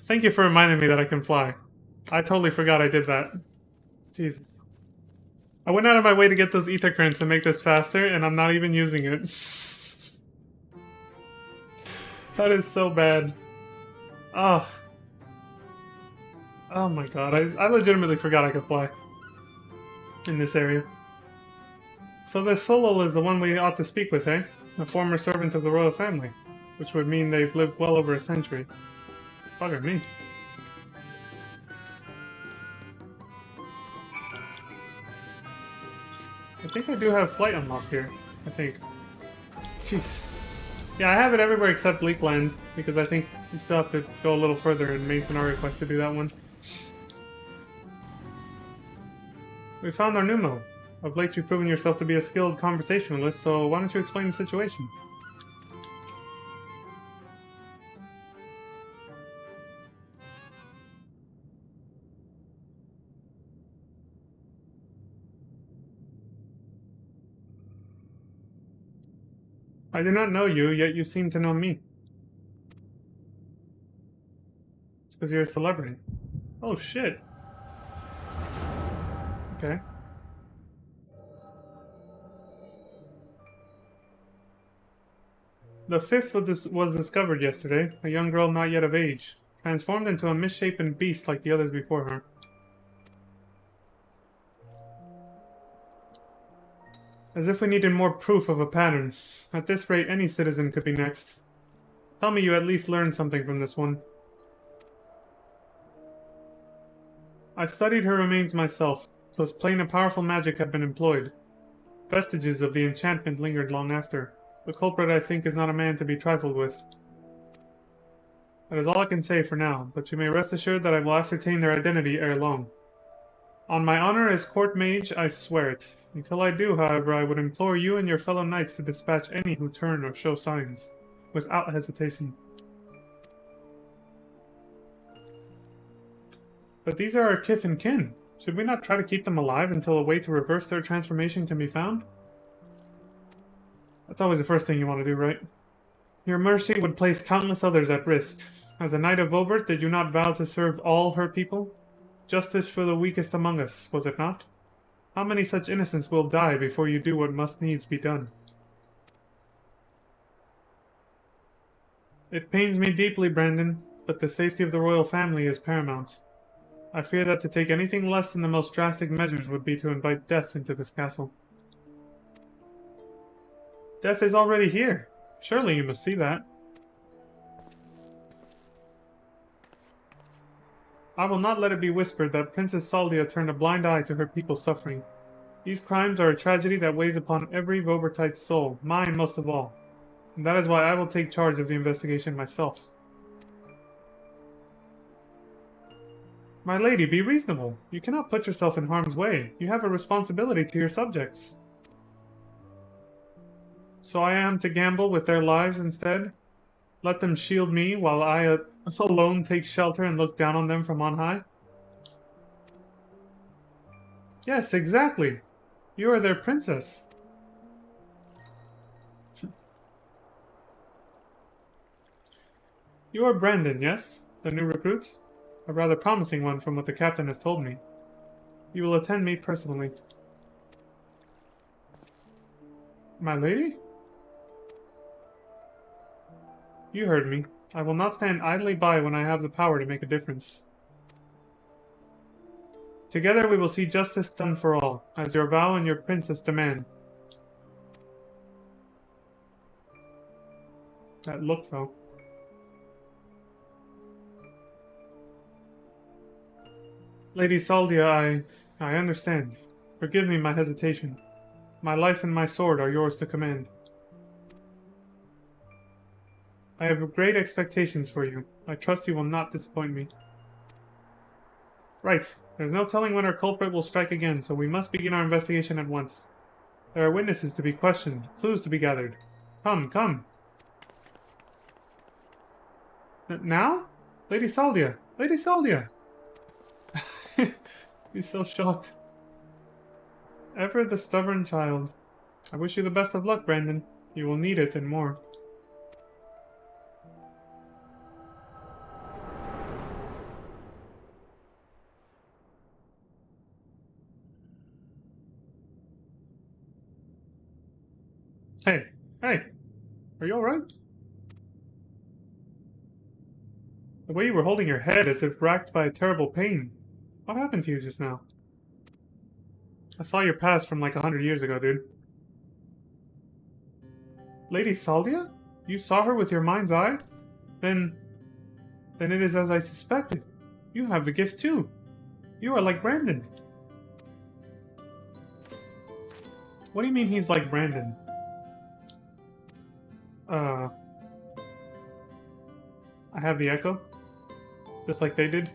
Thank you for reminding me that I can fly. I totally forgot I did that. Jesus. I went out of my way to get those ether currents to make this faster, and I'm not even using it. That is so bad. Oh. Oh my god, I legitimately forgot I could fly. In this area. So this Solol is the one we ought to speak with, eh? A former servant of the royal family. Which would mean they've lived well over a century. Bugger me. I think I do have flight unlocked here. I think. Jeez. Yeah, I have it everywhere except Bleakland, because I think you still have to go a little further in main scenario quest to do that one. We found our Numo. Of late you've proven yourself to be a skilled conversationalist, so why don't you explain the situation? I do not know you, yet you seem to know me. It's because you're a celebrity. Oh shit. Okay. The fifth was discovered yesterday, a young girl not yet of age, transformed into a misshapen beast like the others before her. As if we needed more proof of a pattern. At this rate, any citizen could be next. Tell me you at least learned something from this one. I studied her remains myself. 'Twas plain a powerful magic had been employed. Vestiges of the enchantment lingered long after. The culprit, I think, is not a man to be trifled with. That is all I can say for now, but you may rest assured that I will ascertain their identity ere long. On my honor as court mage, I swear it. Until I do, however, I would implore you and your fellow knights to dispatch any who turn or show signs, without hesitation. But these are our kith and kin. Should we not try to keep them alive until a way to reverse their transformation can be found? That's always the first thing you want to do, right? Your mercy would place countless others at risk. As a knight of Vobert, did you not vow to serve all her people? Justice for the weakest among us, was it not? How many such innocents will die before you do what must needs be done? It pains me deeply, Brandon, but the safety of the royal family is paramount. I fear that to take anything less than the most drastic measures would be to invite death into this castle. Death is already here. Surely you must see that. I will not let it be whispered that Princess Saldia turned a blind eye to her people's suffering. These crimes are a tragedy that weighs upon every Vobertite's soul, mine most of all. And that is why I will take charge of the investigation myself. My lady, be reasonable. You cannot put yourself in harm's way. You have a responsibility to your subjects. So I am to gamble with their lives instead? Let them shield me while I alone take shelter and look down on them from on high? Yes, exactly. You are their princess. You are Brandon, yes? The new recruit? A rather promising one from what the captain has told me. You will attend me personally. My lady? You heard me. I will not stand idly by when I have the power to make a difference. Together we will see justice done for all, as your vow and your princess demand. That look, though. Lady Saldia, I understand. Forgive me my hesitation. My life and my sword are yours to command. I have great expectations for you. I trust you will not disappoint me. Right. There's no telling when our culprit will strike again, so we must begin our investigation at once. There are witnesses to be questioned, clues to be gathered. Come, come. Now? Lady Saldia! Lady Saldia! He's so shocked. Ever the stubborn child. I wish you the best of luck, Brandon. You will need it and more. Hey, hey, are you alright? The way you were holding your head as if racked by a terrible pain. What happened to you just now? I saw your past from like 100 years ago, dude. Lady Saldia? You saw her with your mind's eye? Then it is as I suspected. You have the gift too. You are like Brandon. What do you mean he's like Brandon? I have the echo? Just like they did?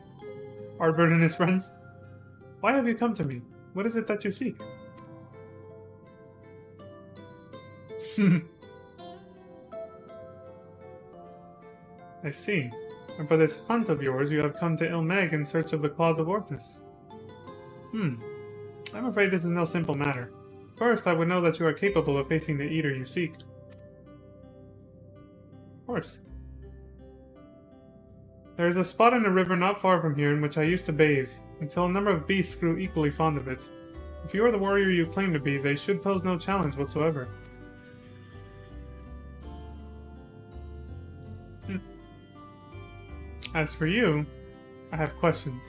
Ardbird and his friends? Why have you come to me? What is it that you seek? I see. And for this hunt of yours, you have come to Ilmeg in search of the claws of Orthus. I'm afraid this is no simple matter. First, I would know that you are capable of facing the eater you seek. Of course. There is a spot in a river not far from here in which I used to bathe, until a number of beasts grew equally fond of it. If you are the warrior you claim to be, they should pose no challenge whatsoever. As for you, I have questions.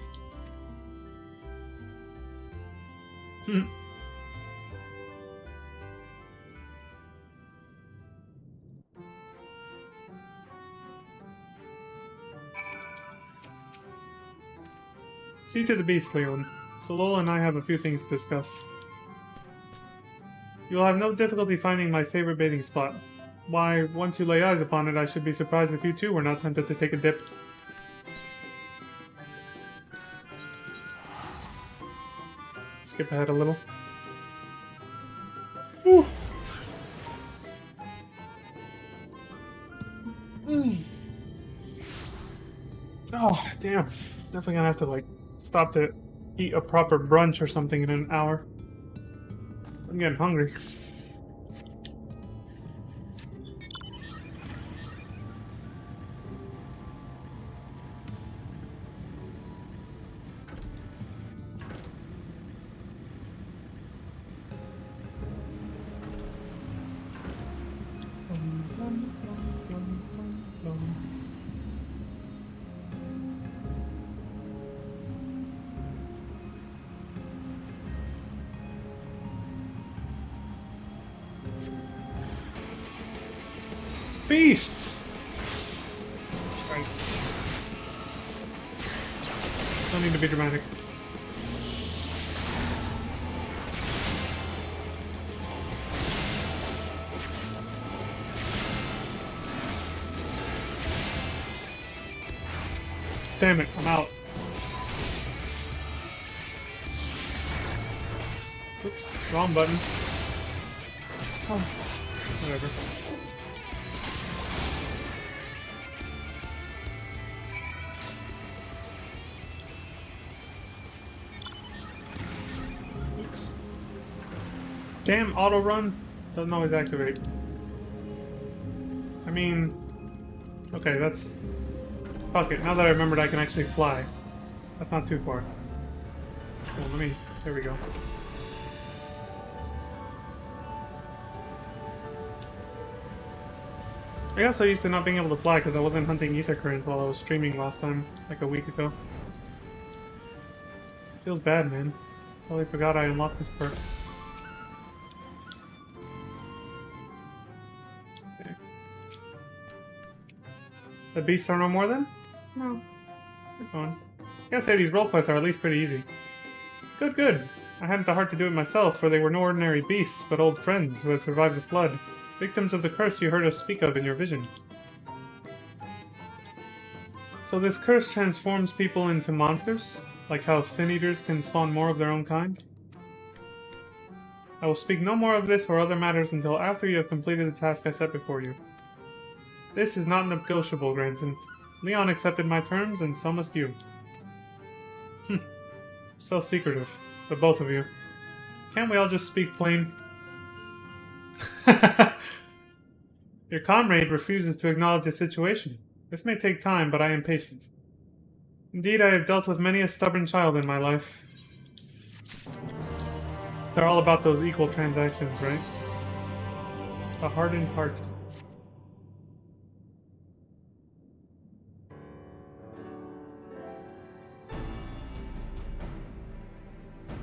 See to the beast, Leon. Solola and I have a few things to discuss. You'll have no difficulty finding my favorite bathing spot. Why, once you lay eyes upon it, I should be surprised if you too were not tempted to take a dip. Skip ahead a little. Whew. Oh, damn. Definitely gonna have to, like, stop to eat a proper brunch or something in an hour. I'm getting hungry. Beasts! Right. Don't need to be dramatic. Damn it, I'm out. Oops, wrong button. Oh, whatever. Damn, auto run doesn't always activate. I mean, okay, that's... Fuck it, now that I remembered I can actually fly. That's not too far. Well, let me... There we go. I got so used to not being able to fly because I wasn't hunting ether current while I was streaming last time, like a week ago. Feels bad, man. Totally forgot I unlocked this perk. Okay. The beasts are no more then? No. Keep going. I gotta say these role quests are at least pretty easy. Good, good. I hadn't the heart to do it myself, for they were no ordinary beasts, but old friends who had survived the flood. Victims of the curse you heard us speak of in your vision. So this curse transforms people into monsters? Like how sin-eaters can spawn more of their own kind? I will speak no more of this or other matters until after you have completed the task I set before you. This is not negotiable, grandson. Leon accepted my terms, and so must you. So secretive, the both of you. Can't we all just speak plain? Your comrade refuses to acknowledge the situation. This may take time, but I am patient. Indeed, I have dealt with many a stubborn child in my life. They're all about those equal transactions, right? A hardened heart.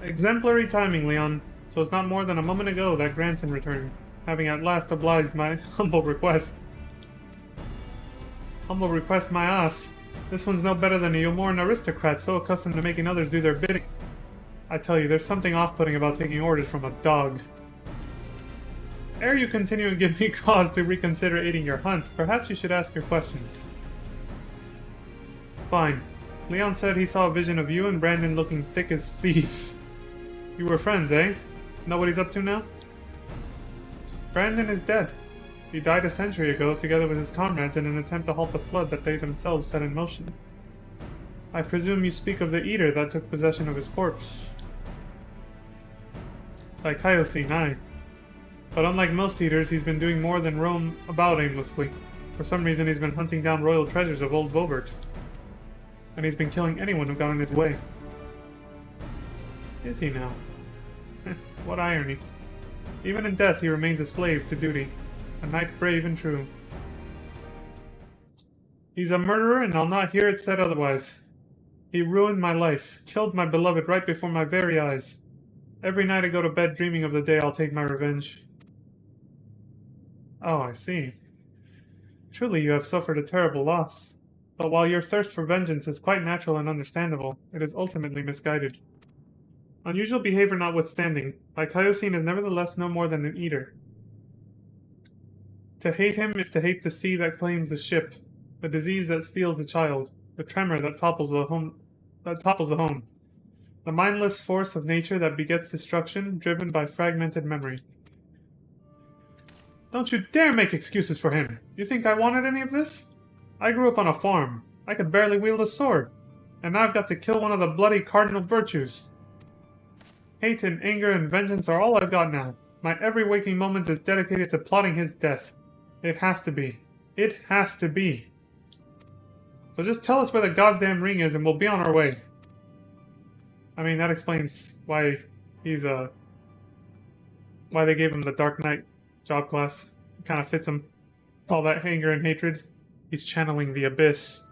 Exemplary timing, Leon. So it's not more than a moment ago that Granson returned, having at last obliged my humble request. Humble request my ass. This one's no better than a Yomoran aristocrat so accustomed to making others do their bidding. I tell you, there's something off-putting about taking orders from a dog. Ere you continue and give me cause to reconsider aiding your hunt, perhaps you should ask your questions. Fine. Leon said he saw a vision of you and Brandon looking thick as thieves. You were friends, eh? Know what he's up to now? Brandon is dead. He died a century ago together with his comrades in an attempt to halt the flood that they themselves set in motion. I presume you speak of the eater that took possession of his corpse. Like Hyoscene, aye. But unlike most eaters, he's been doing more than roam about aimlessly. For some reason, he's been hunting down royal treasures of old Vobert. And he's been killing anyone who got in his way. Is he now? What irony. Even in death, he remains a slave to duty. A knight brave and true. He's a murderer, and I'll not hear it said otherwise. He ruined my life, killed my beloved right before my very eyes. Every night I go to bed dreaming of the day I'll take my revenge. Oh, I see. Truly you have suffered a terrible loss. But while your thirst for vengeance is quite natural and understandable, it is ultimately misguided. Unusual behavior notwithstanding, Hyoscene is nevertheless no more than an eater. To hate him is to hate the sea that claims the ship, the disease that steals the child, the tremor that topples the home, the mindless force of nature that begets destruction, driven by fragmented memory. Don't you dare make excuses for him! You think I wanted any of this? I grew up on a farm. I could barely wield a sword. And now I've got to kill one of the bloody cardinal virtues. Hate and anger and vengeance are all I've got now. My every waking moment is dedicated to plotting his death. It has to be. It has to be. So just tell us where the goddamn ring is and we'll be on our way. I mean, that explains why he's, why they gave him the Dark Knight job class. It kind of fits him. All that anger and hatred. He's channeling the abyss.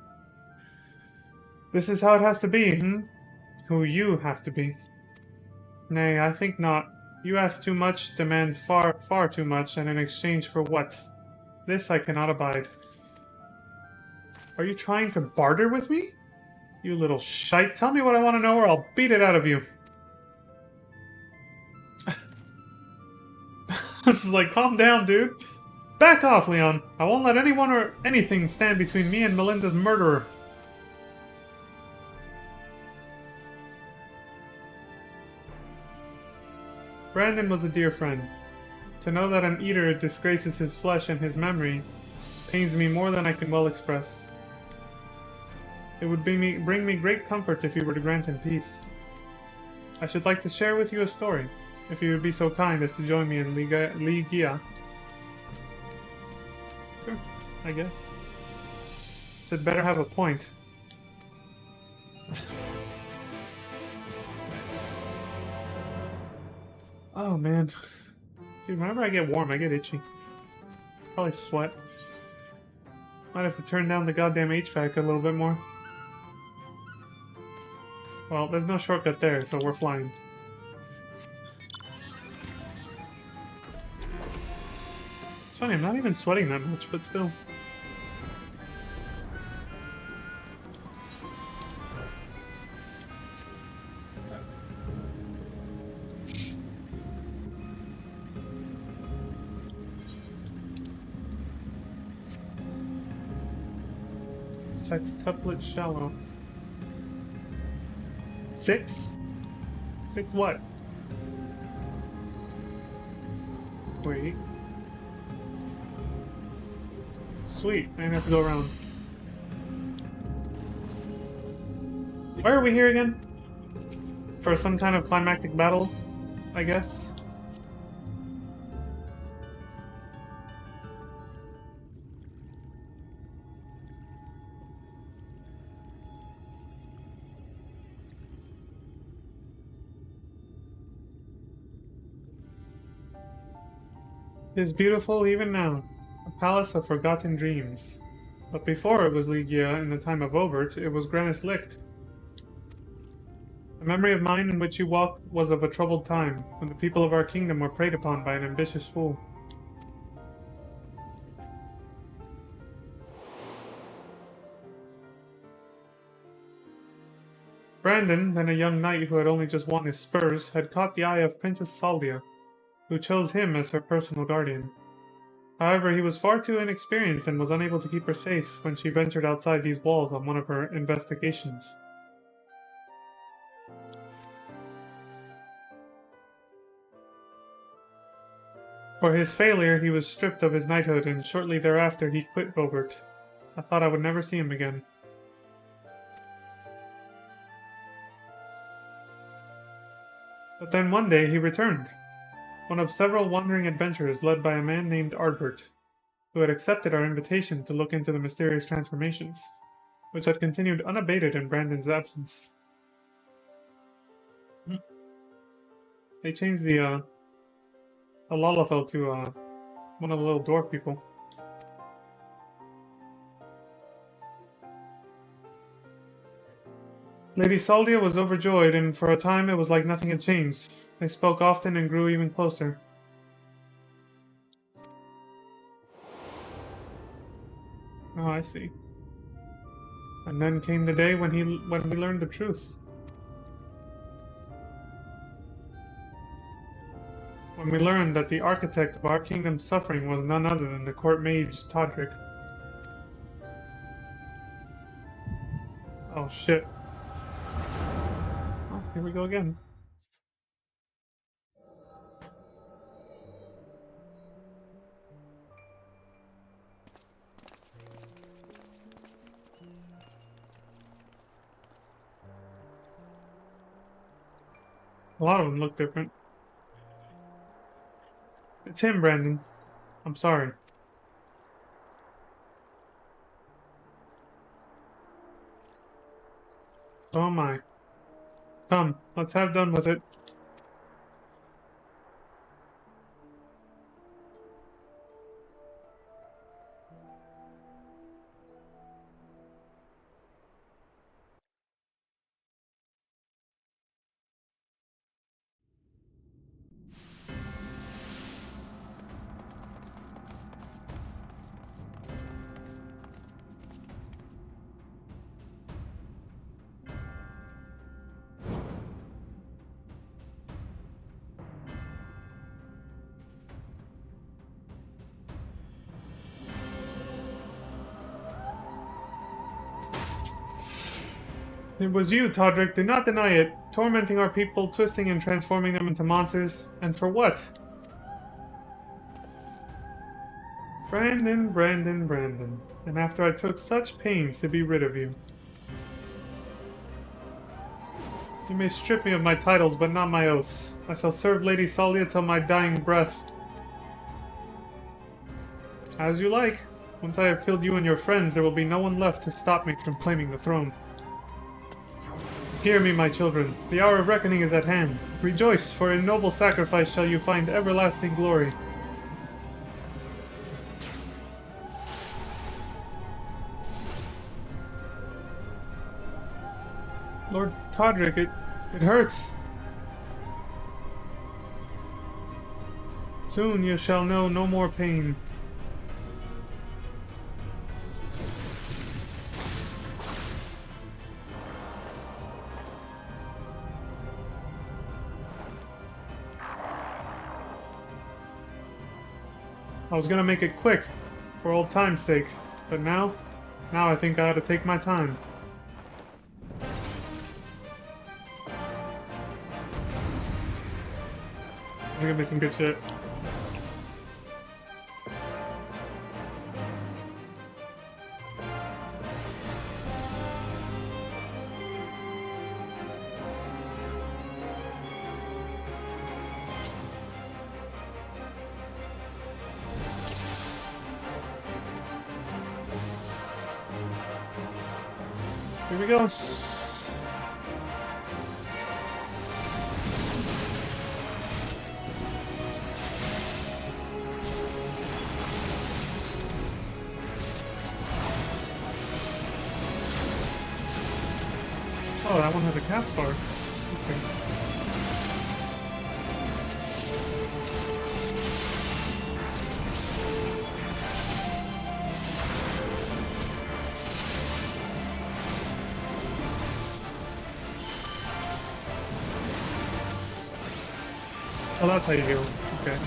This is how it has to be, Who you have to be. Nay, I think not. You ask too much, demand far, far too much, and in exchange for what? This I cannot abide. Are you trying to barter with me? You little shite, tell me what I want to know or I'll beat it out of you. This is like, calm down, dude. Back off, Leon. I won't let anyone or anything stand between me and Melinda's murderer. Brandon was a dear friend. To know that an eater disgraces his flesh and his memory pains me more than I can well express. It would bring me great comfort if you were to grant him peace. I should like to share with you a story, if you would be so kind as to join me in Ligia. Sure, I guess. Said better have a point. Oh man. Dude, whenever I get warm, I get itchy. Probably sweat. Might have to turn down the goddamn HVAC a little bit more. Well, there's no shortcut there, so we're flying. It's funny, I'm not even sweating that much, but still. Sextuplet shallow. 6? 6 what? Wait. Sweet, I didn't have to go around. Why are we here again? For some kind of climactic battle, I guess? It is beautiful even now, a palace of forgotten dreams. But before it was Ligia in the time of Obert, it was Granith Licht. The memory of mine in which you walk was of a troubled time, when the people of our kingdom were preyed upon by an ambitious fool. Brandon, then a young knight who had only just won his spurs, had caught the eye of Princess Saldia, who chose him as her personal guardian. However, he was far too inexperienced and was unable to keep her safe when she ventured outside these walls on one of her investigations. For his failure, he was stripped of his knighthood, and shortly thereafter he quit Bobert. I thought I would never see him again. But then one day he returned, one of several wandering adventurers led by a man named Ardbert, who had accepted our invitation to look into the mysterious transformations, which had continued unabated in Brandon's absence. They changed the Lalafell to one of the little dwarf people. Lady Saldia was overjoyed, and for a time it was like nothing had changed. They spoke often and grew even closer. Oh, I see. And then came the day when we learned the truth. When we learned that the architect of our kingdom's suffering was none other than the court mage Todrick. Oh shit. Oh, here we go again. A lot of them look different. It's him, Brandon. I'm sorry. So am I. Come, let's have done with it. It was you, Todrick, do not deny it, tormenting our people, twisting and transforming them into monsters. And for what? Brandon, Brandon, Brandon. And after I took such pains to be rid of you. You may strip me of my titles, but not my oaths. I shall serve Lady Saldia till my dying breath. As you like. Once I have killed you and your friends, there will be no one left to stop me from claiming the throne. Hear me, my children. The hour of reckoning is at hand. Rejoice, for in noble sacrifice shall you find everlasting glory. Lord Todrick, it hurts. Soon you shall know no more pain. I was gonna make it quick, for old time's sake, but now I think I ought to take my time. This is gonna be some good shit. Here we go. Oh, that one has a cast bar. Okay. Oh, that's how you heal. Okay.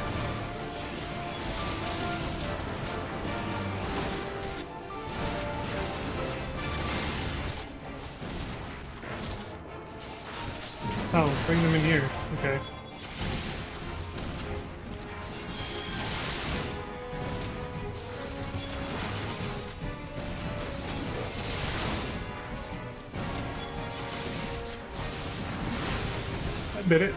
Oh, bring them in here. Okay. I did it.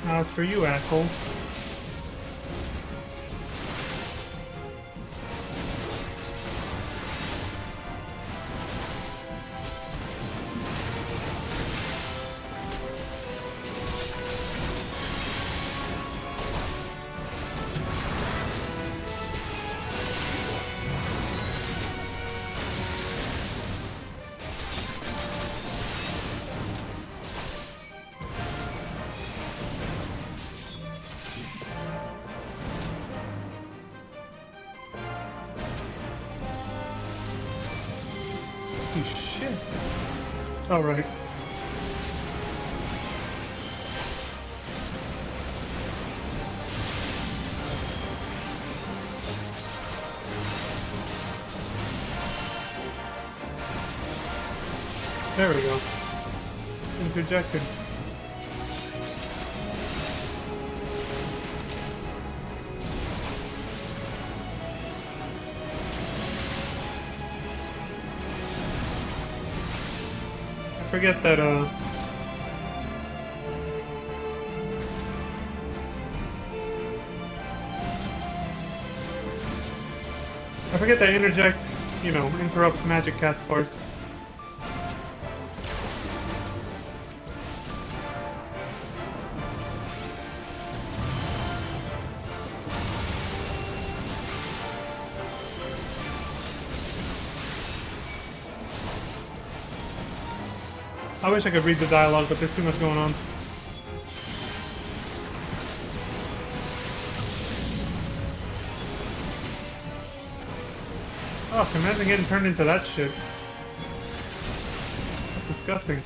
Now it's for you, asshole. Holy shit. Alright. There we go. Interjected. I forget that, I forget that interject, you know, interrupts magic cast bars. I wish I could read the dialogue, but there's too much going on. Oh, imagine getting turned into that shit. That's disgusting.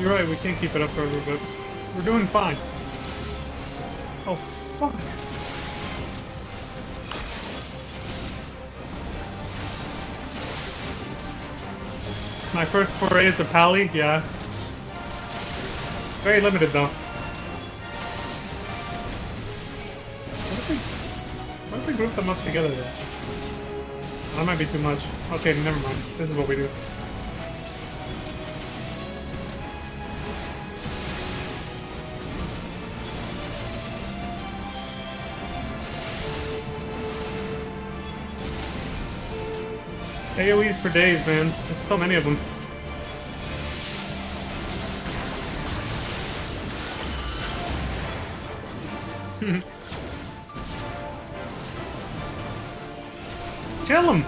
You're right, we can't keep it up forever, but we're doing fine. Oh, fuck. My first foray is a pally? Yeah. Very limited, though. What if we group them up together, then? That might be too much. Okay, never mind. This is what we do. AoEs for days, man. There's so many of them. Kill him! Of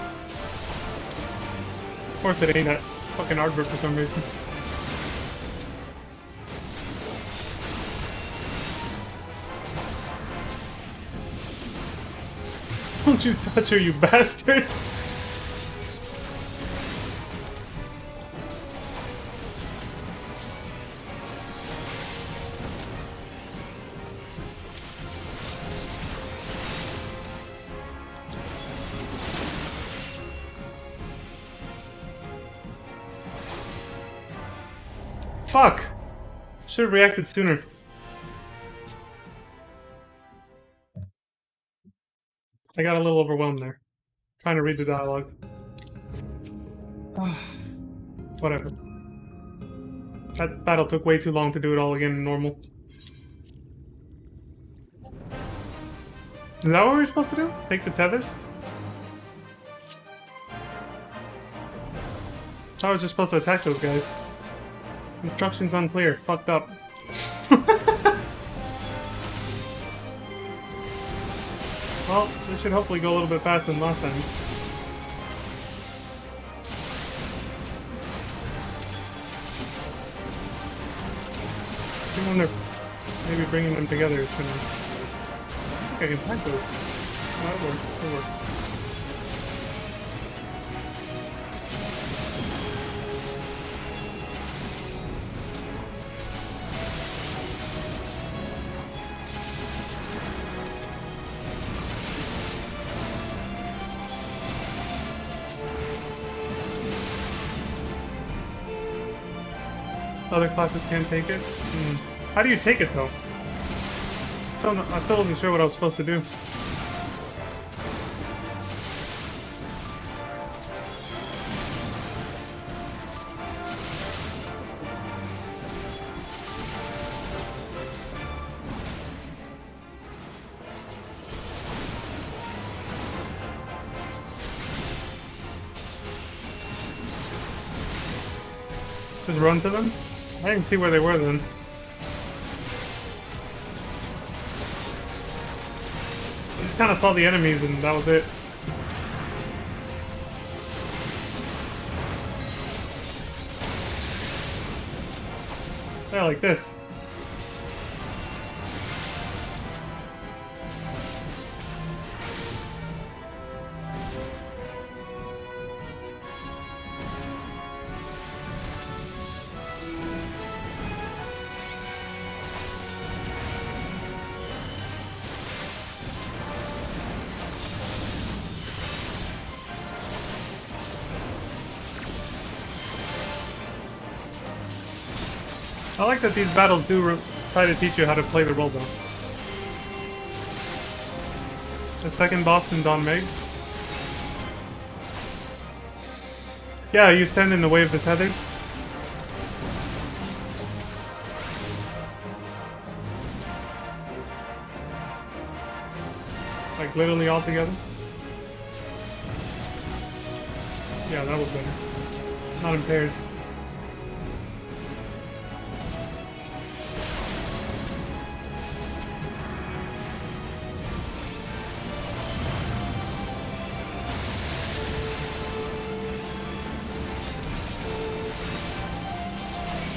course it ain't that fucking artwork for some reason. Don't you touch her, you bastard! Fuck! Should have reacted sooner. I got a little overwhelmed there. Trying to read the dialogue. Whatever. That battle took way too long to do it all again in normal. Is that what we're supposed to do? Take the tethers? I was just supposed to attack those guys. Instructions unclear. Fucked up. Well, this should hopefully go a little bit faster than last time. I wonder if maybe bringing them together is gonna... I think I can attack those. Oh, that works. That works. Other classes can't take it? How do you take it, though? I still wasn't sure what I was supposed to do. Just run to them? I didn't see where they were then. I just kind of saw the enemies and that was it. Yeah, like this. I like that these battles do try to teach you how to play the role, though. The second boss in Don Meg. Yeah, you stand in the way of the tethers. Like literally all together. Yeah, that was better. Not in pairs.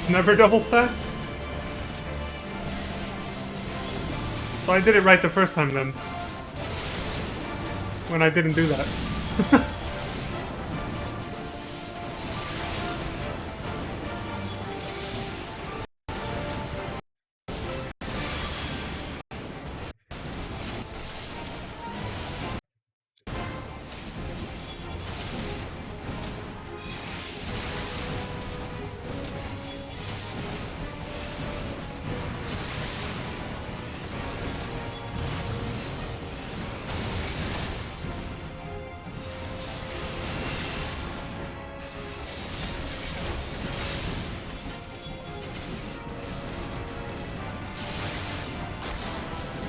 Never double stack? So I did it right the first time then. When I didn't do that.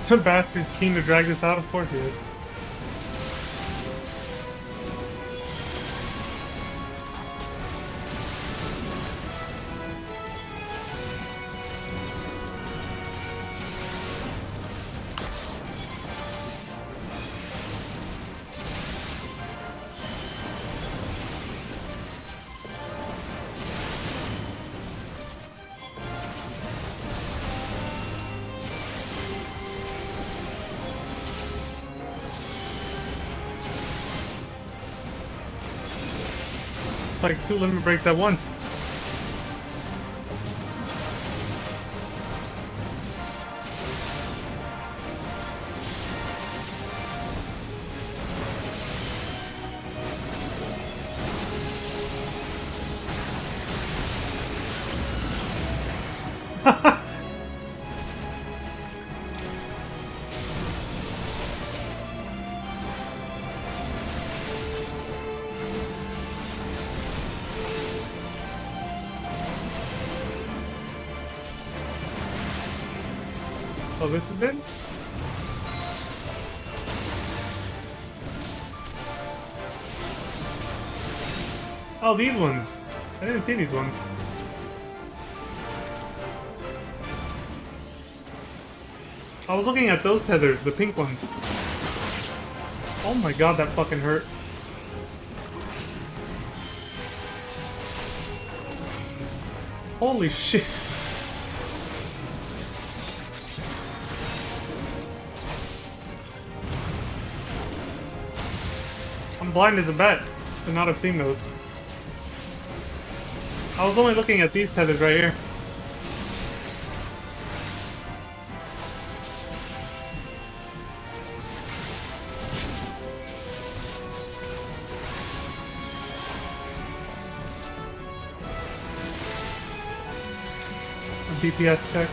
The bastard's keen to drag this out? Of course he is. It's like 2 limit breaks at once. Oh, this is it? Oh, these ones. I didn't see these ones. I was looking at those tethers, the pink ones. Oh my god, that fucking hurt. Holy shit. I'm blind as a bat to not have seen those. I was only looking at these tethers right here. A DPS check.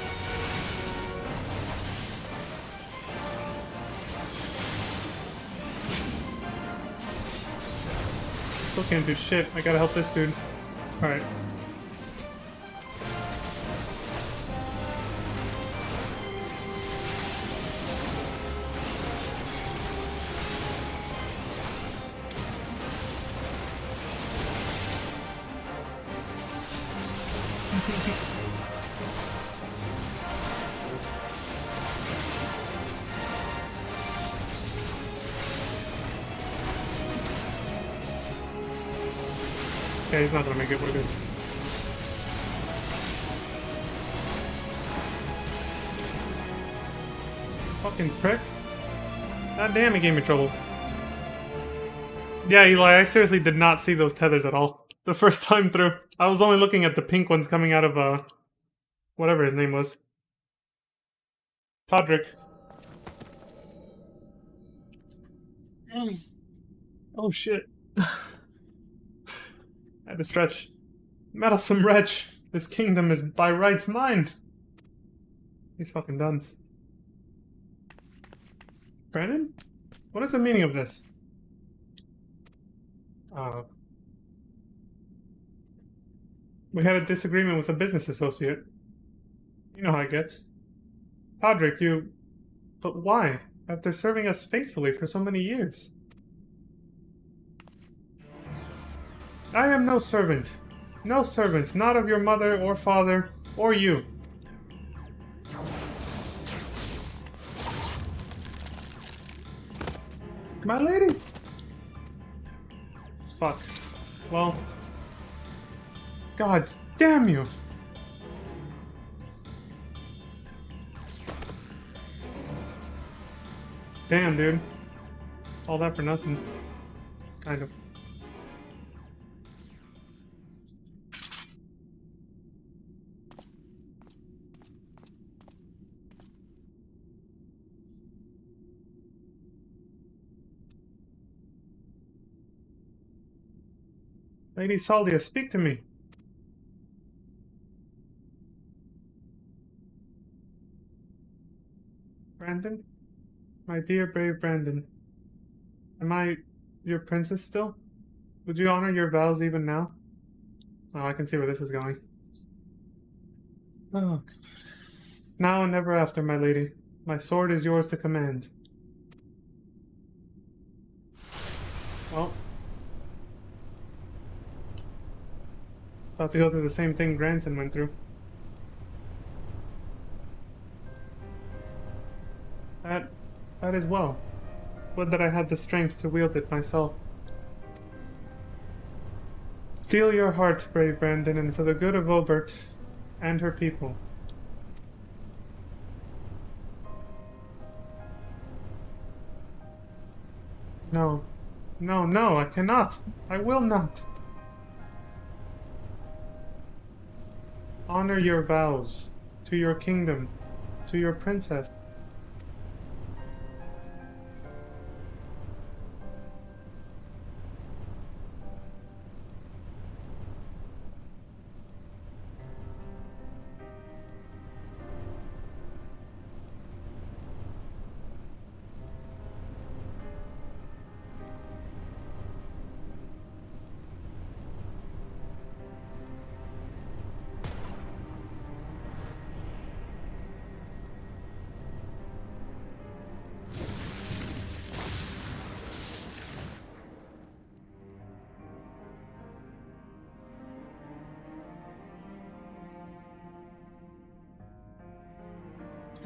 Still can't do shit. I gotta help this dude. Alright. Yeah, he's not gonna make it with it. Fucking prick. God damn, he gave me trouble. Yeah, Eli, I seriously did not see those tethers at all. The first time through. I was only looking at the pink ones coming out of, whatever his name was. Todrick. Oh shit. I had to stretch. Meddlesome wretch. This kingdom is by rights mine. He's fucking done. Brandon? What is the meaning of this? We had a disagreement with a business associate. You know how it gets. Todrick, you... But why? After serving us faithfully for so many years. I am no servant. No servant, not of your mother or father, or you. My lady? Fuck. Well... God damn you! Damn, dude. All that for nothing. Kind of. Lady Saldia, speak to me. Brandon? My dear, brave Brandon. Am I your princess still? Would you honor your vows even now? Oh, I can see where this is going. Oh, God. Now and ever after, my lady. My sword is yours to command. Well. About to go through the same thing Granson went through. That is well. Would that I had the strength to wield it myself. Steel your heart, brave Brandon, and for the good of Obert and her people. No. No, no, I cannot. I will not. Honor your vows to your kingdom, to your princess.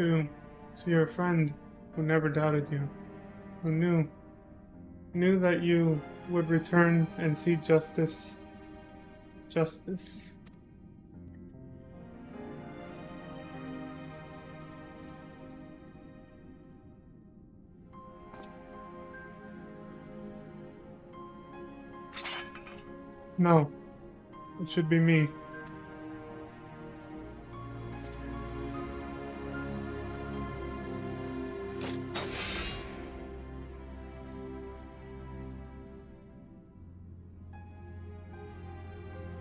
To your friend who never doubted you, who knew that you would return and see justice. Justice. No, it should be me.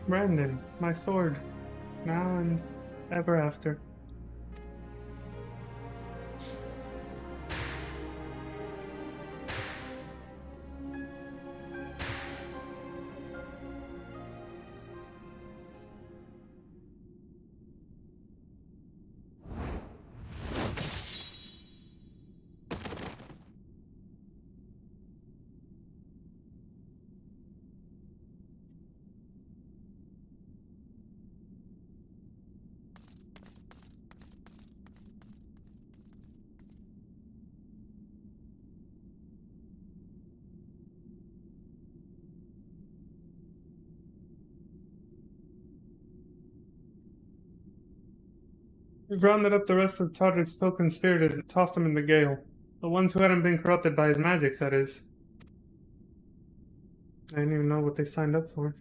Brandon, my sword, now and ever after. We've rounded up the rest of Todrick's co-conspirators and tossed them in the gale. The ones who hadn't been corrupted by his magic, that is. I didn't even know what they signed up for.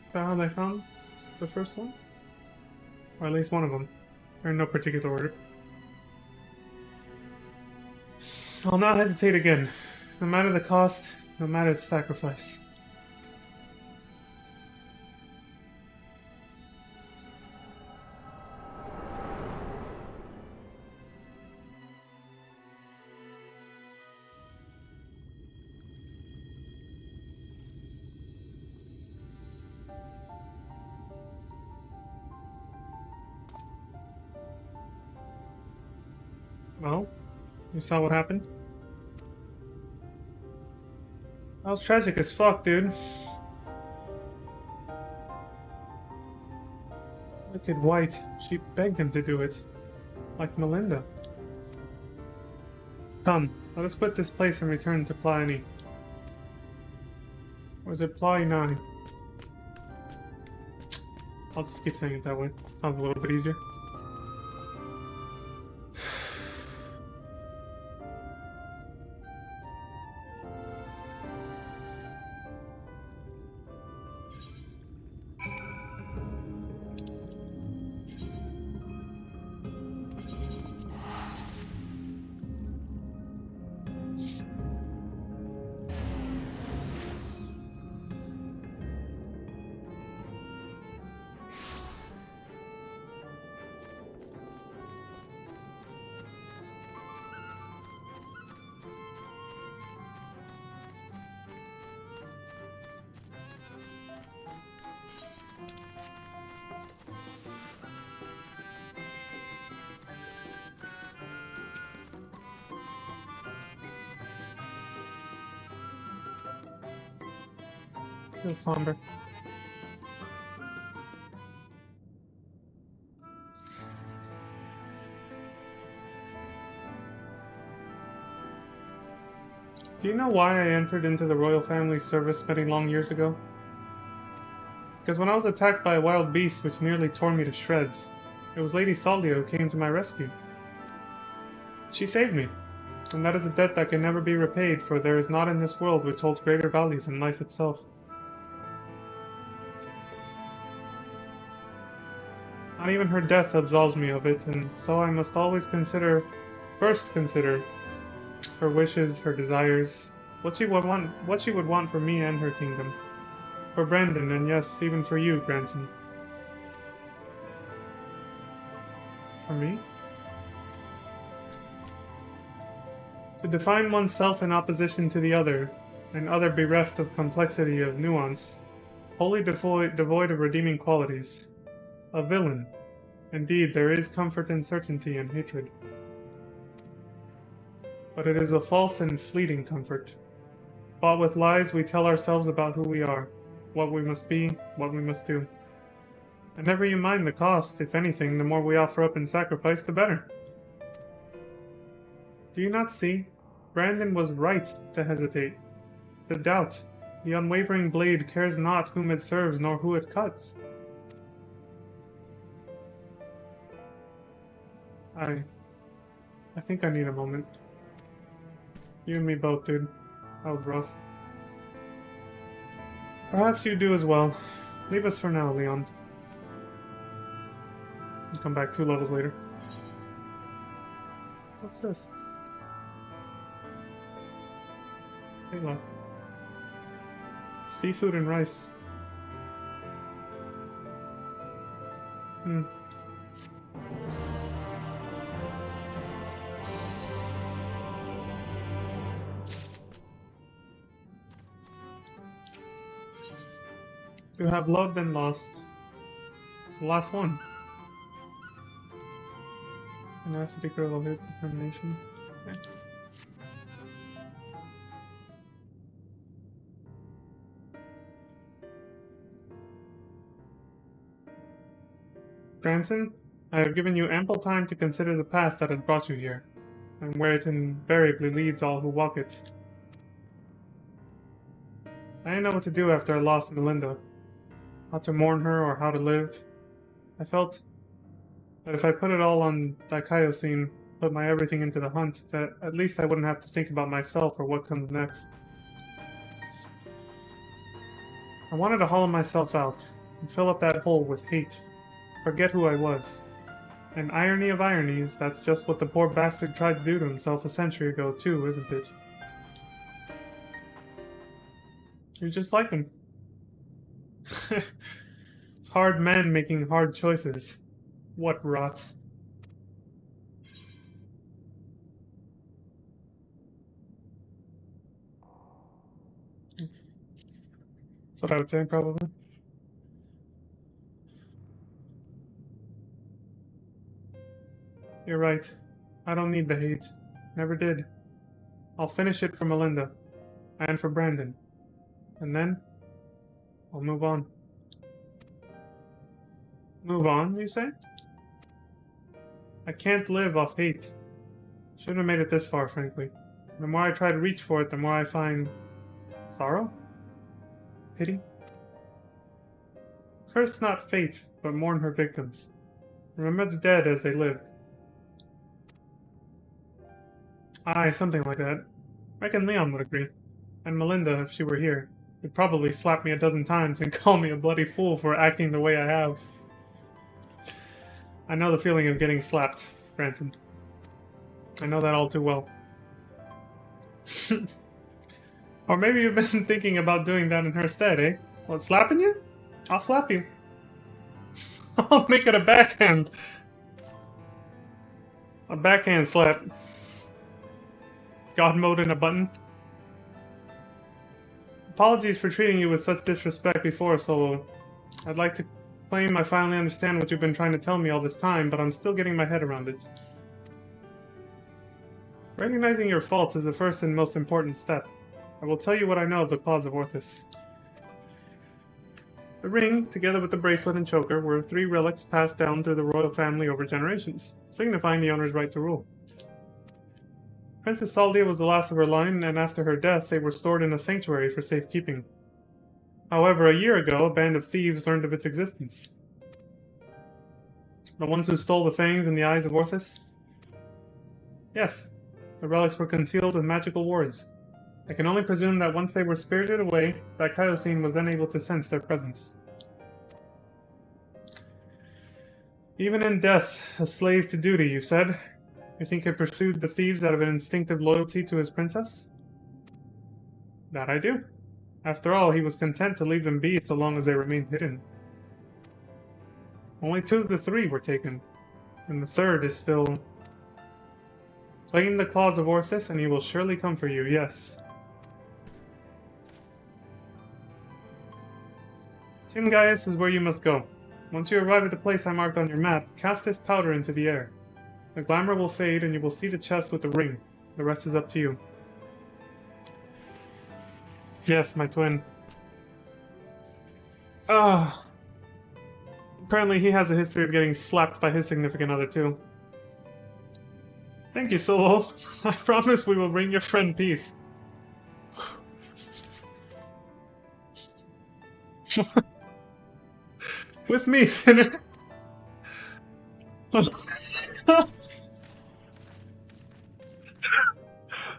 Is that how they found the first one? Or at least one of them. Or in no particular order. I'll not hesitate again. No matter the cost, no matter the sacrifice. Well, you saw what happened? That was tragic as fuck, dude. Look at White. She begged him to do it. Like Melinda. Come, let us quit this place and return to Pliny. Or is it Ply 9? I'll just keep saying it that way. Sounds a little bit easier. Feels somber. Do you know why I entered into the royal family's service many long years ago? Because when I was attacked by a wild beast which nearly tore me to shreds, it was Lady Saldia who came to my rescue. She saved me, and that is a debt that can never be repaid, for there is naught in this world which holds greater values than life itself. Not even her death absolves me of it, and so I must always first consider her wishes, her desires, what she would want for me and her kingdom, for Brandon, and yes, even for you, grandson. For me? To define oneself in opposition to the other, and other bereft of complexity of nuance, wholly devoid of redeeming qualities. A villain. Indeed, there is comfort in certainty and hatred. But it is a false and fleeting comfort. Bought with lies, we tell ourselves about who we are, what we must be, what we must do. And never you mind the cost. If anything, the more we offer up in sacrifice, the better. Do you not see? Brandon was right to hesitate. To doubt. The unwavering blade cares not whom it serves nor who it cuts. I think I need a moment. You and me both, dude. That was rough. Perhaps you do as well. Leave us for now, Leon. I'll come back 2 levels later. What's this? Hey, look. Seafood and rice. You have loved and lost. The last one. An acid girl of hit determination. Thanks. Branson, I have given you ample time to consider the path that has brought you here, and where it invariably leads all who walk it. I didn't know what to do after I lost Melinda. How to mourn her or how to live. I felt that if I put it all on Dikaiosine, put my everything into the hunt, that at least I wouldn't have to think about myself or what comes next. I wanted to hollow myself out, and fill up that hole with hate. Forget who I was. And irony of ironies, that's just what the poor bastard tried to do to himself a century ago too, isn't it? You're just like him. Hard men making hard choices. What rot. That's what I would say, probably. You're right. I don't need the hate. Never did. I'll finish it for Melinda. And for Brandon. And then I'll move on. Move on, you say? I can't live off hate. Shouldn't have made it this far, frankly. The more I try to reach for it, the more I find sorrow? Pity? Curse not fate, but mourn her victims. Remember the dead as they lived. Aye, something like that. Reckon Leon would agree. And Melinda, if she were here, would probably slap me 12 times and call me a bloody fool for acting the way I have. I know the feeling of getting slapped, Branson. I know that all too well. Or maybe you've been thinking about doing that in her stead, eh? What, slapping you? I'll slap you. I'll make it a backhand. A backhand slap. God mode in a button. Apologies for treating you with such disrespect before, Solo. I'd like to claim I finally understand what you've been trying to tell me all this time, but I'm still getting my head around it. Recognizing your faults is the first and most important step. I will tell you what I know of the claws of Orthus. The ring, together with the bracelet and choker, were 3 relics passed down through the royal family over generations, signifying the owner's right to rule. Princess Saldia was the last of her line, and after her death they were stored in a sanctuary for safekeeping. However, a year ago, a band of thieves learned of its existence. The ones who stole the fangs and the eyes of Orthus? Yes, the relics were concealed with magical wards. I can only presume that once they were spirited away, that Kaiosine was then able to sense their presence. Even in death, a slave to duty, you said? You think he pursued the thieves out of an instinctive loyalty to his princess? That I do. After all, he was content to leave them be so long as they remained hidden. Only 2 of the 3 were taken, and the 3rd is still... Claim the claws of Orthus, and he will surely come for you, yes. Team Gaius is where you must go. Once you arrive at the place I marked on your map, cast this powder into the air. The glamour will fade, and you will see the chest with the ring. The rest is up to you. Yes, my twin. Apparently he has a history of getting slapped by his significant other, too. Thank you, Solo. I promise we will bring your friend peace. With me, sinner.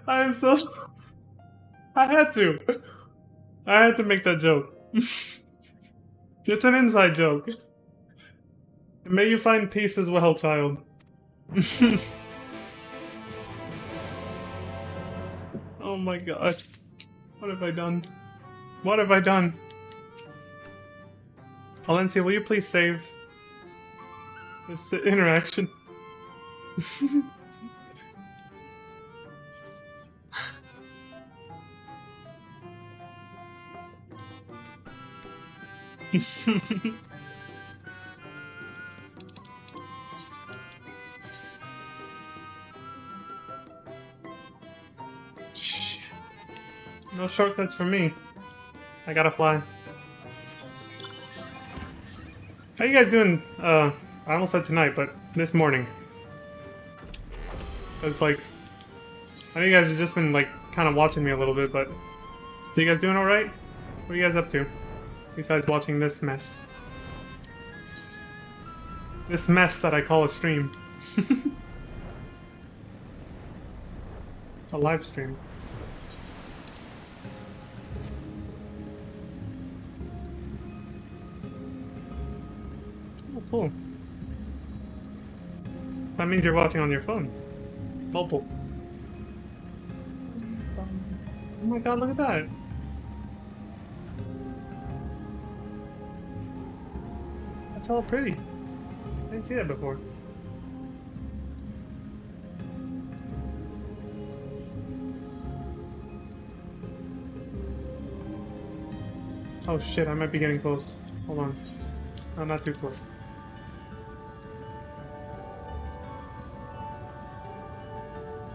I am so... I had to make that joke. It's an inside joke. And may you find peace as well, child. Oh my god. What have I done? What have I done? Valencia, will you please save this interaction? No shortcuts for me. I gotta fly. How you guys doing? I almost said tonight, but this morning. It's like, I know you guys have just been like kind of watching me a little bit, but are you guys doing all right? What are you guys up to? Besides watching this mess. This mess that I call a stream. A live stream. Oh, cool. That means you're watching on your phone. Mobile. Oh my god, look at that. That's all pretty. I didn't see that before. Oh shit, I might be getting close. Hold on. No, not too close.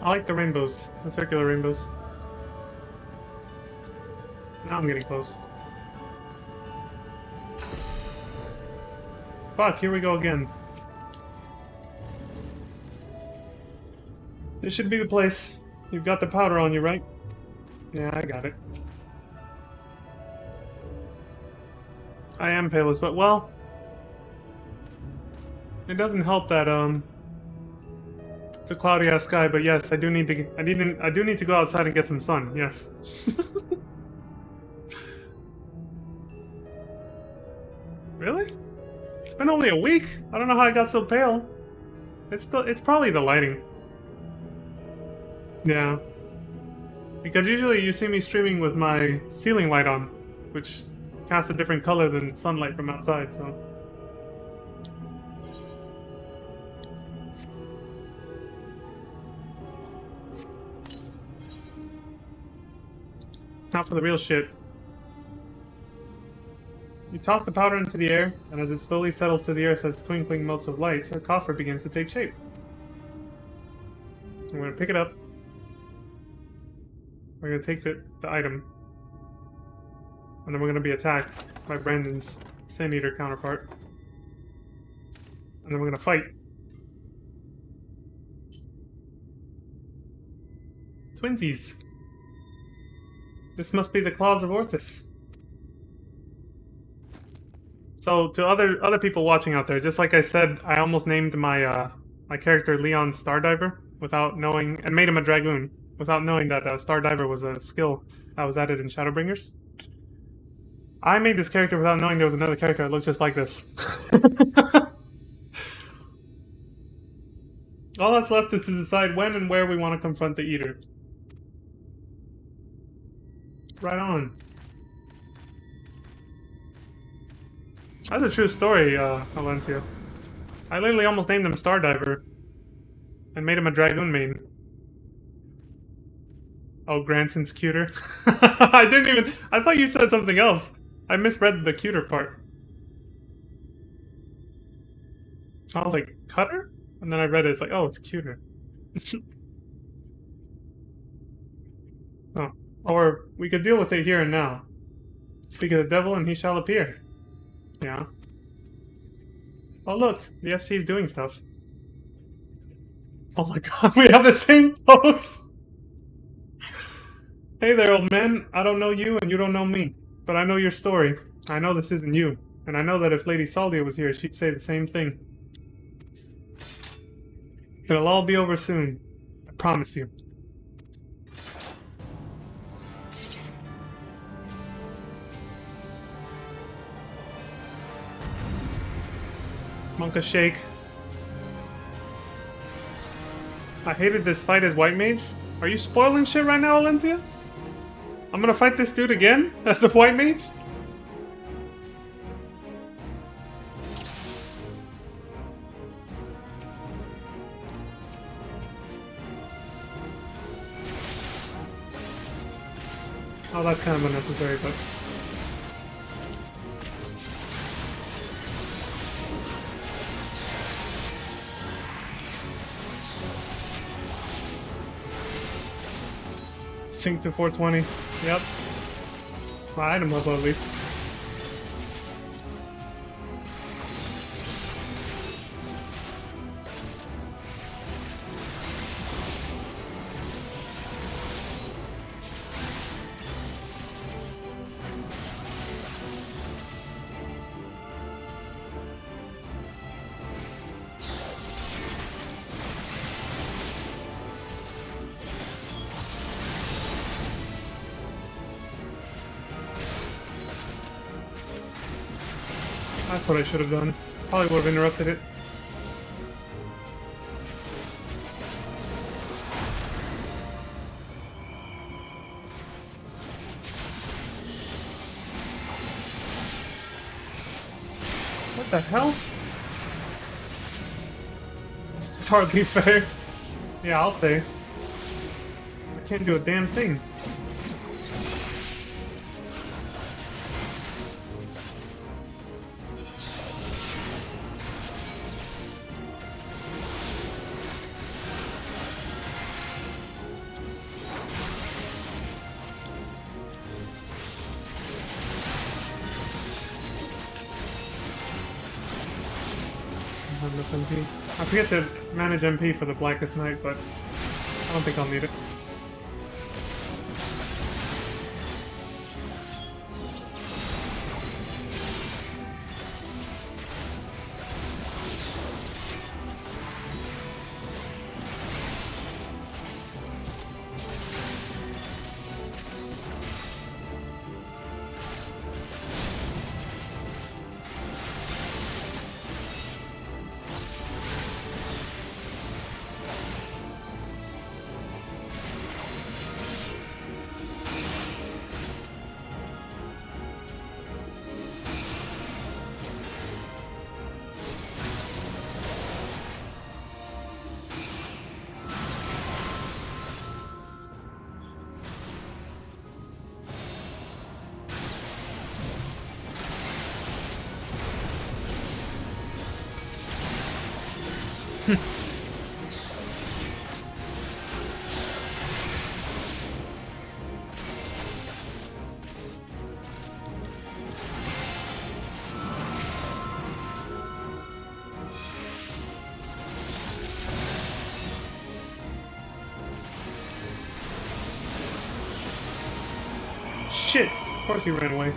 I like the rainbows, the circular rainbows. Now I'm getting close. Fuck, here we go again. This should be the place. You've got the powder on you, right? Yeah, I got it. I am Payless, but well... It doesn't help that, it's a cloudy-ass sky, but yes, I do need to go outside and get some sun, yes. Really? It's been only a week? I don't know how I got so pale. It's probably the lighting. Yeah. Because usually you see me streaming with my ceiling light on, which casts a different color than sunlight from outside, so... Now for the real shit. You toss the powder into the air, and as it slowly settles to the earth as twinkling motes of light, a coffer begins to take shape. I'm going to pick it up. We're going to take the item. And then we're going to be attacked by Brandon's Sin Eater counterpart. And then we're going to fight. Twinsies. This must be the claws of Orthus. So, to other people watching out there, just like I said, I almost named my my character Leon Stardiver without knowing, and made him a Dragoon, without knowing that Stardiver was a skill that was added in ShadowBringers. I made this character without knowing there was another character that looked just like this. All that's left is to decide when and where we want to confront the Eater. Right on. That's a true story, Valencia. I literally almost named him Stardiver. And made him a Dragoon main. Oh, Granson's cuter. I didn't even. I thought you said something else. I misread the cuter part. I was like, cutter? And then I read it, it's like, oh, it's cuter. Oh. Or we could deal with it here and now. Speak of the devil and he shall appear. Yeah. Oh look, the FC is doing stuff. Oh my god, we have the same pose! Hey there, old man. I don't know you and you don't know me. But I know your story. I know this isn't you. And I know that if Lady Saldia was here, she'd say the same thing. It'll all be over soon. I promise you. Monka shake. I hated this fight as White Mage. Are you spoiling shit right now, Valencia? I'm gonna fight this dude again as a White Mage? Oh, that's kind of unnecessary, but... Sync to 420. Yep. My item level, at least. That's what I should have done. Probably would have interrupted it. What the hell? It's hardly fair. Yeah, I'll say. I can't do a damn thing. MP. I forget to manage MP for the Blackest Night, but I don't think I'll need it. Shit! Of course he ran away.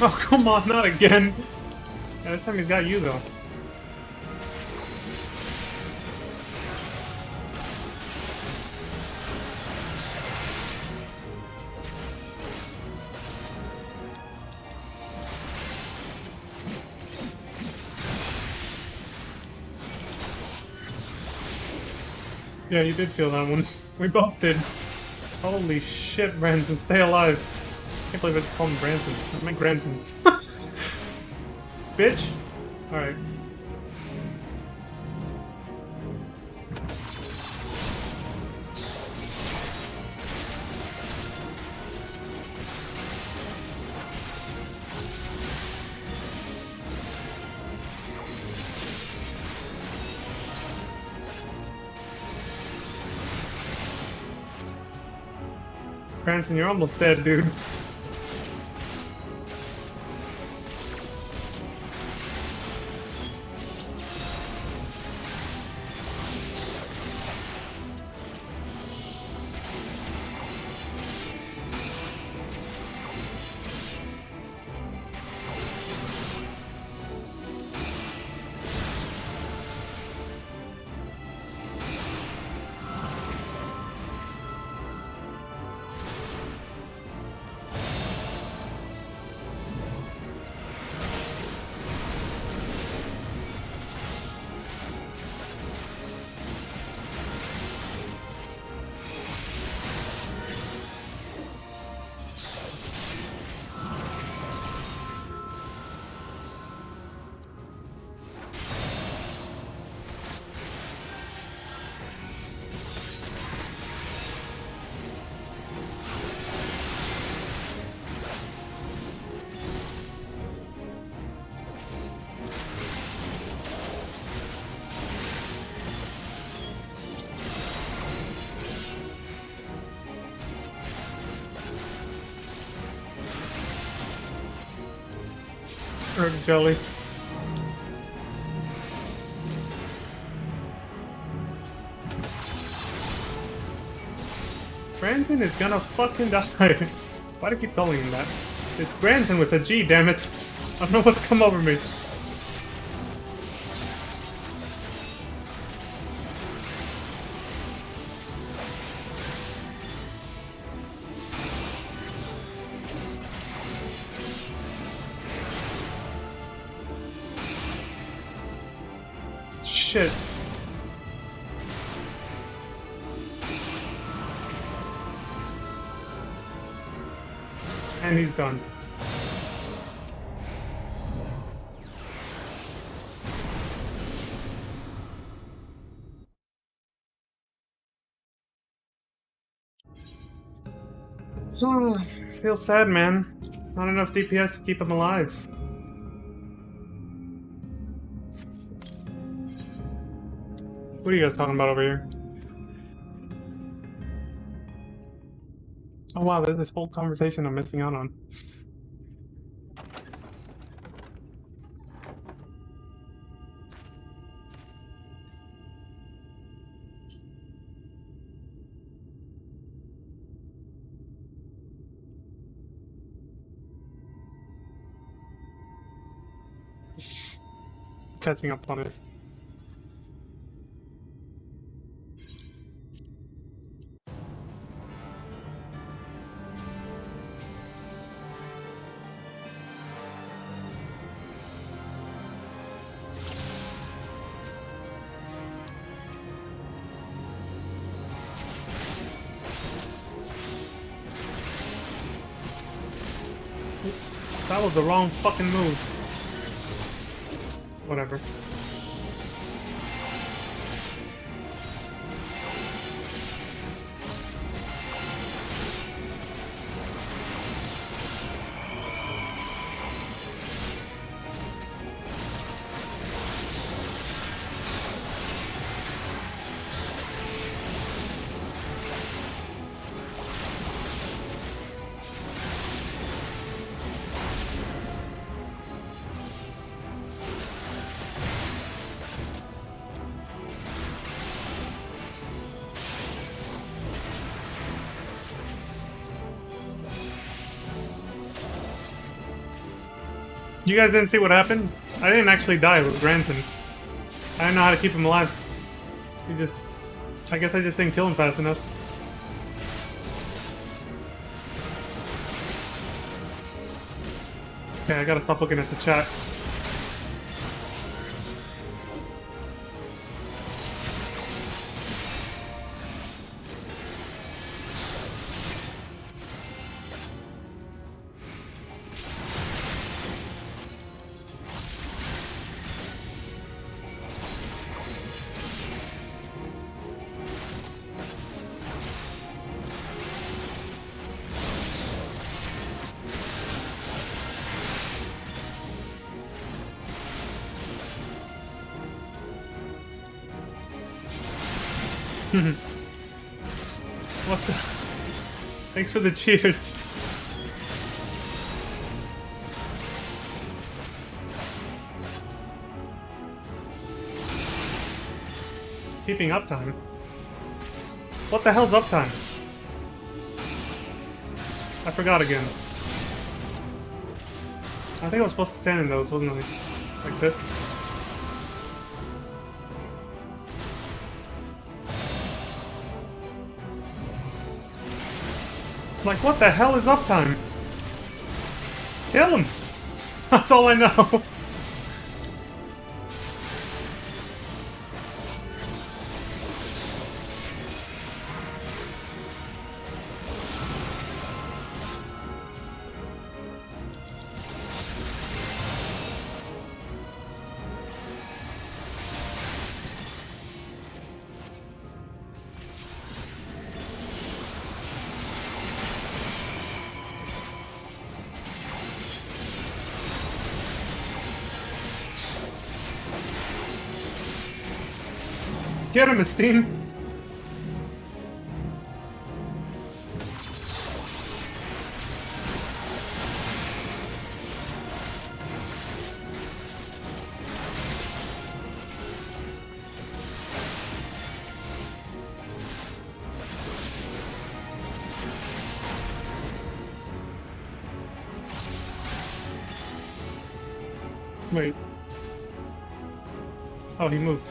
Oh, come on, not again. Yeah, this time he's got you, though. Yeah, you did feel that one. We both did. Holy shit, Branson, stay alive. Can't believe I just called him Branson. I meant Granson. Bitch! Alright. Branson, you're almost dead, dude. Or jelly. Branson is gonna fucking die. Why do I keep calling him that? It's Branson with a G, damn it. I don't know what's come over me. Shit. And he's done. Feels sad, man. Not enough DPS to keep him alive. What are you guys talking about over here? Oh wow, there's this whole conversation I'm missing out on. Catching up on this. That was the wrong fucking move. Whatever. You guys didn't see what happened? I didn't actually die with Granson. I didn't know how to keep him alive. He just... I guess I just didn't kill him fast enough. Okay, I gotta stop looking at the chat. What the? Thanks for the cheers. Keeping uptime? What the hell's uptime? I forgot again. I think I was supposed to stand in those, wasn't I? Like this. Like, what the hell is uptime? Kill him! That's all I know. Get him, Esteem! Wait. Oh, he moved.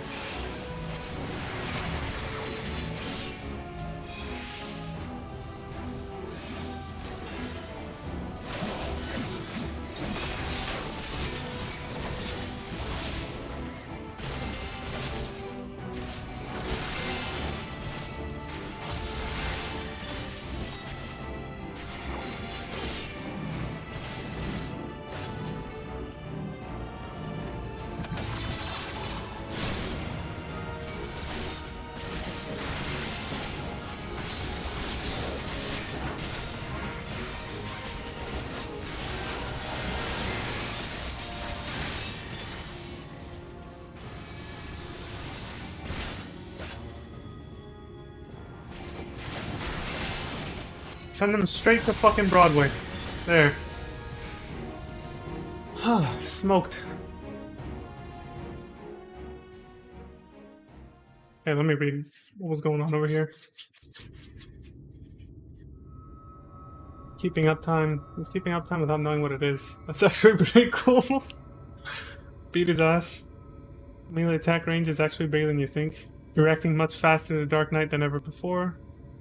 Send them straight to fucking Broadway. There. Smoked. Hey, let me read what was going on over here. Keeping uptime. He's keeping uptime without knowing what it is. That's actually pretty cool. Beat his ass. Melee attack range is actually bigger than you think. Reacting much faster to Dark Knight than ever before.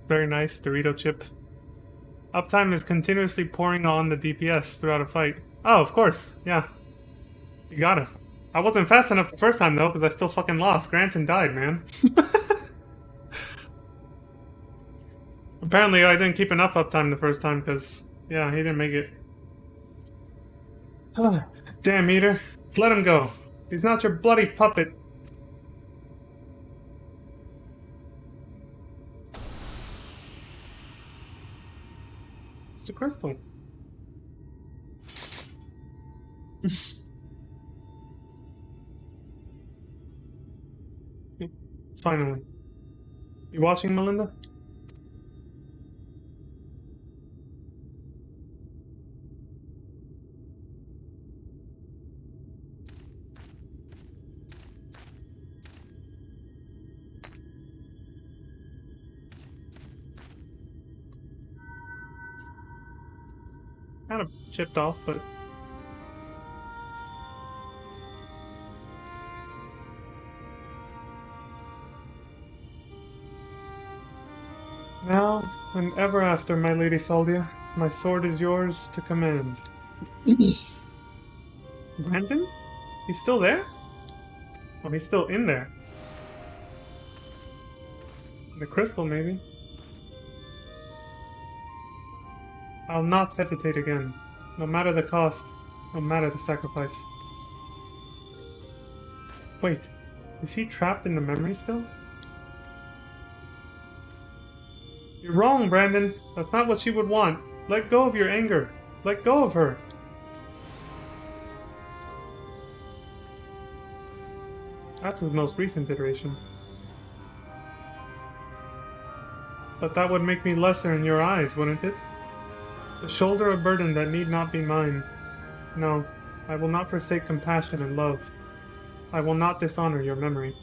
Very nice, Dorito chip. Uptime is continuously pouring on the DPS throughout a fight. Oh, of course, yeah. You got it. I wasn't fast enough the first time though, because I still fucking lost. Granton died, man. Apparently I didn't keep enough uptime the first time, because, yeah, he didn't make it. Damn, Eater. Let him go. He's not your bloody puppet. It's a crystal. Finally. You watching, Melinda? Kind of chipped off, but now and ever after, my lady Saldia, my sword is yours to command. Brandon? He's still there? Oh, he's still in there. The crystal, maybe. I'll not hesitate again, no matter the cost, no matter the sacrifice. Wait, is he trapped in the memory still? You're wrong, Brandon. That's not what she would want. Let go of your anger. Let go of her. That's his most recent iteration. But that would make me lesser in your eyes, wouldn't it? Shoulder a burden that need not be mine. No, I will not forsake compassion and love. I will not dishonor your memory.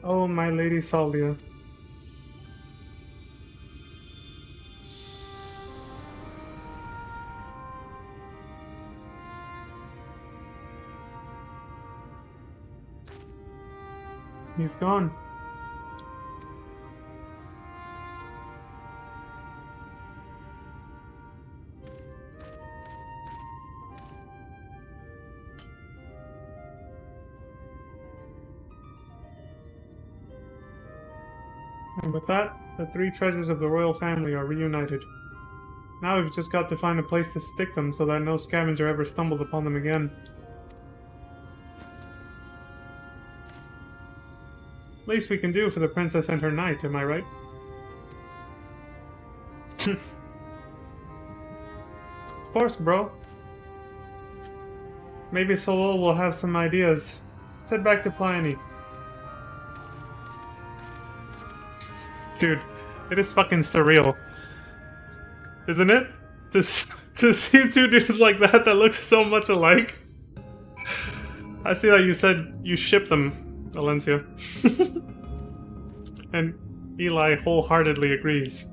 Oh, my Lady Saldia. He's gone. And with that, the three treasures of the royal family are reunited. Now we've just got to find a place to stick them so that no scavenger ever stumbles upon them again. Least we can do for the princess and her knight, am I right? Of course, bro. Maybe Solol will have some ideas. Let's head back to Pliony. Dude, it is fucking surreal. Isn't it? To see two dudes like that look so much alike. I see that you said you ship them, Valencia. And Eli wholeheartedly agrees.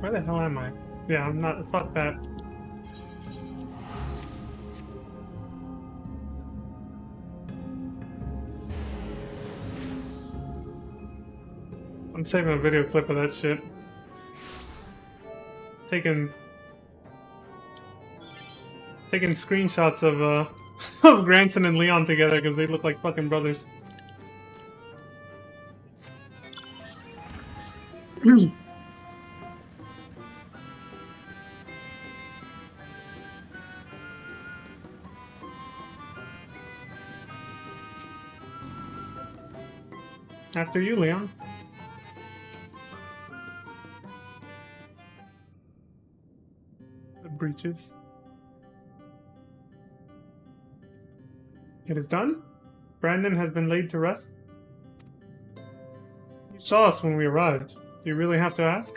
Where the hell am I? Yeah, I'm not. Fuck that. I'm saving a video clip of that shit. Taking screenshots of of Granson and Leon together because they look like fucking brothers. After you, Leon. The breaches. It is done? Brandon has been laid to rest? You saw us when we arrived. Do you really have to ask?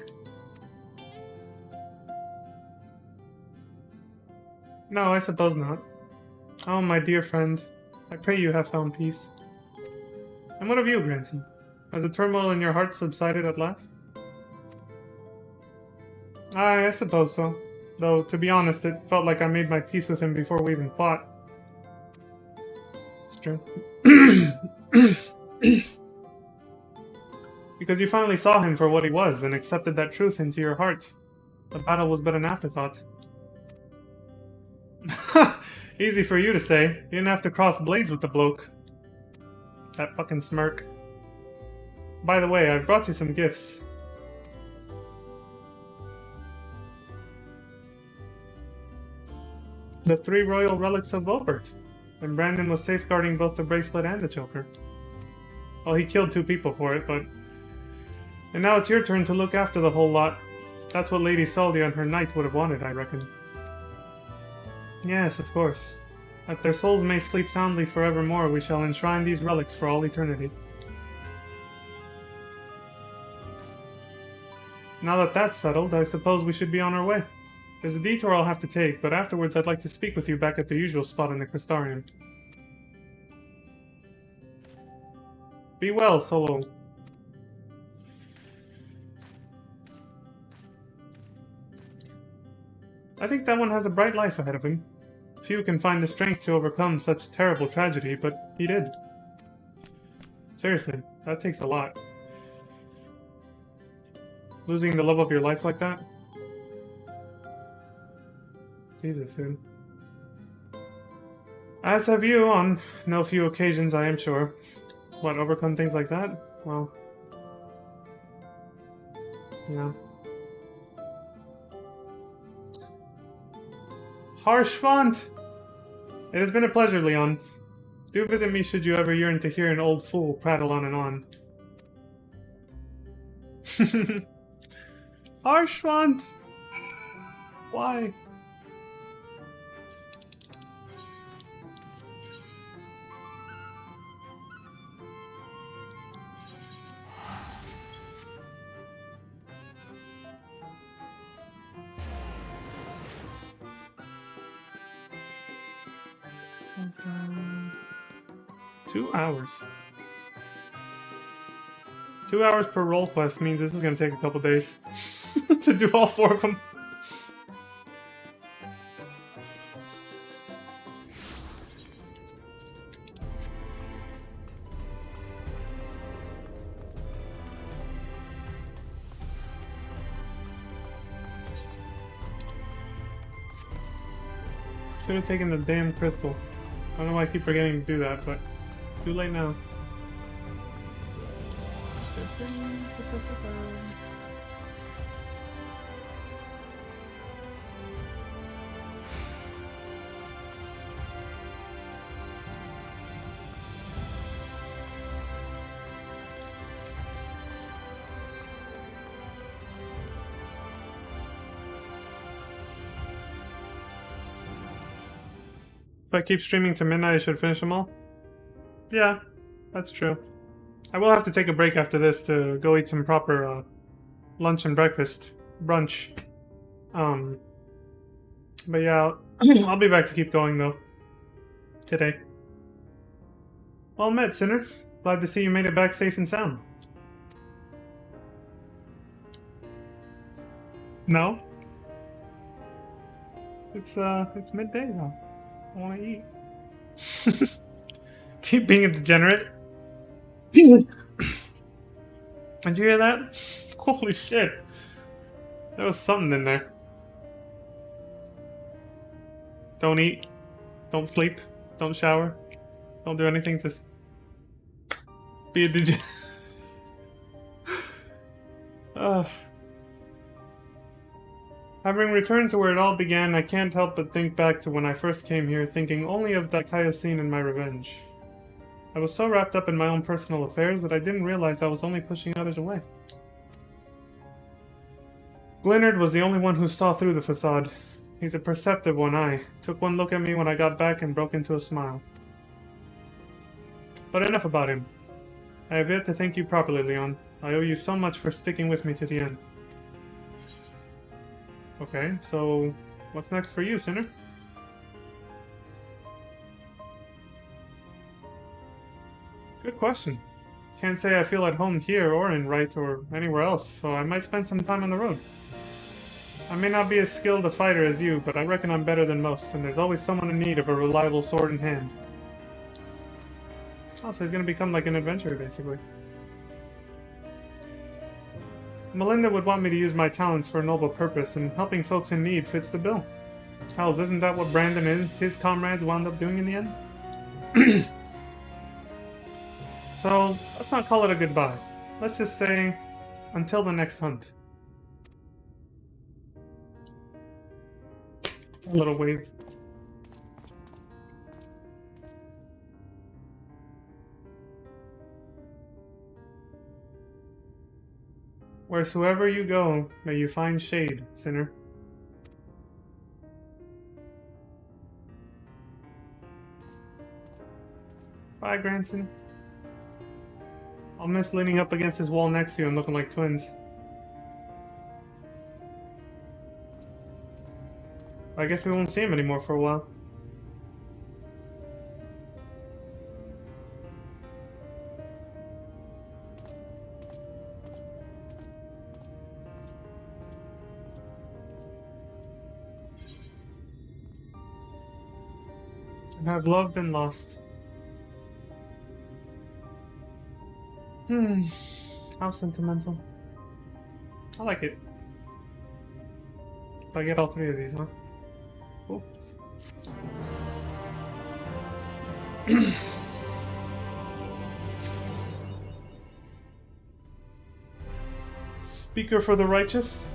No, I suppose not. Oh, my dear friend. I pray you have found peace. And what of you, Granson? Has the turmoil in your heart subsided at last? I suppose so. Though, to be honest, it felt like I made my peace with him before we even fought. It's true. Because you finally saw him for what he was and accepted that truth into your heart. The battle was but an afterthought. Easy for you to say. You didn't have to cross blades with the bloke. That fucking smirk. By the way, I've brought you some gifts. The 3 royal relics of Wilbert. And Brandon was safeguarding both the bracelet and the choker. Well, he killed 2 people for it, but... And now it's your turn to look after the whole lot. That's what Lady Saldia and her knight would have wanted, I reckon. Yes, of course. That their souls may sleep soundly forevermore, we shall enshrine these relics for all eternity. Now that that's settled, I suppose we should be on our way. There's a detour I'll have to take, but afterwards I'd like to speak with you back at the usual spot in the Crystarium. Be well, Solo. I think that one has a bright life ahead of him. Few can find the strength to overcome such terrible tragedy, but he did. Seriously, that takes a lot. Losing the love of your life like that? Jesus, dude. As have you on no few occasions, I am sure. What, overcome things like that? Well... yeah. Harsh font! It has been a pleasure, Leon. Do visit me should you ever yearn to hear an old fool prattle on and on. Harsh font! Why? 2 hours. 2 hours per roll quest means this is gonna take a couple days to do all 4 of them. Should have taken the damn crystal. I don't know why I keep forgetting to do that, but too late now. If I keep streaming to midnight, I should finish them all? Yeah, that's true. I will have to take a break after this to go eat some proper lunch and breakfast. Brunch. But yeah, I'll be back to keep going though. Today. Well met, Sinner. Glad to see you made it back safe and sound. No? It's midday though. I want to eat. Keep being a degenerate. Did you hear that? Holy shit. There was something in there. Don't eat. Don't sleep. Don't shower. Don't do anything. Just be a degenerate. Having returned to where it all began, I can't help but think back to when I first came here, thinking only of Daikaiosine and my revenge. I was so wrapped up in my own personal affairs that I didn't realize I was only pushing others away. Glennard was the only one who saw through the facade. He's a perceptive one-eye. Took one look at me when I got back and broke into a smile. But enough about him. I have yet to thank you properly, Leon. I owe you so much for sticking with me to the end. Okay, so what's next for you, Sinner? Good question. Can't say I feel at home here or in Wright or anywhere else, so I might spend some time on the road. I may not be as skilled a fighter as you, but I reckon I'm better than most, and there's always someone in need of a reliable sword in hand. Oh, so he's gonna become like an adventurer, basically. Melinda would want me to use my talents for a noble purpose, and helping folks in need fits the bill. Hells, isn't that what Brandon and his comrades wound up doing in the end? So, let's not call it a goodbye. Let's just say, until the next hunt. A little wave. Wheresoever you go, may you find shade, Sinner. Bye, Granson. I'll miss leaning up against this wall next to you and looking like twins. I guess we won't see him anymore for a while. And I've loved and lost. How sentimental. I like it. I get all 3 of these, huh? Cool. Speaker for the righteous?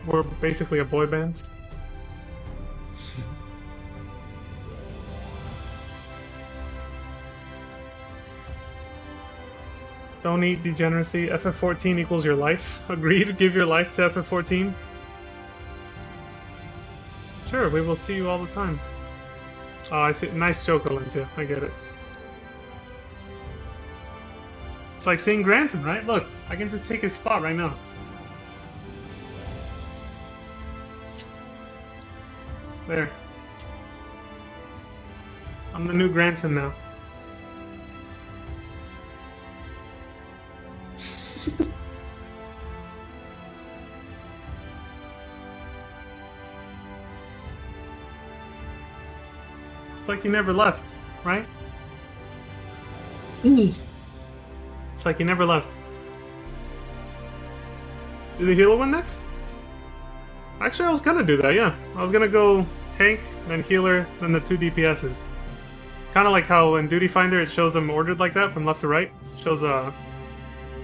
We're basically a boy band. Don't eat degeneracy. FF14 equals your life. Agreed? Give your life to FF14? Sure, we will see you all the time. Oh, I see. Nice joke, Olympia. I get it. It's like seeing Granson, right? Look, I can just take his spot right now. There. I'm the new grandson now. It's like you never left, right? It's like you never left. Do the healer one next? Actually, I was gonna do that, yeah. I was gonna go tank, then healer, then the 2 DPSs. Kind of like how in Duty Finder it shows them ordered like that from left to right. It shows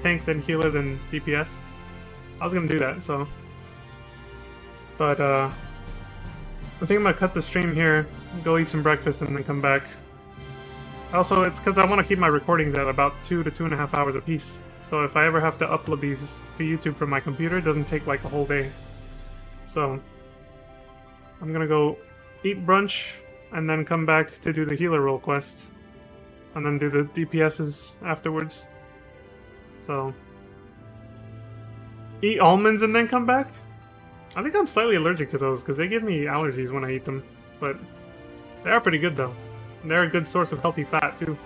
tank, then healer, then DPS. I was gonna do that, so. But I think I'm gonna cut the stream here, go eat some breakfast, and then come back. Also, it's because I want to keep my recordings at about 2 to 2.5 hours a piece. So if I ever have to upload these to YouTube from my computer, it doesn't take like a whole day. So I'm gonna go eat brunch and then come back to do the healer role quest. And then do the DPSs afterwards. So eat almonds and then come back? I think I'm slightly allergic to those because they give me allergies when I eat them. But they are pretty good though. They're a good source of healthy fat, too.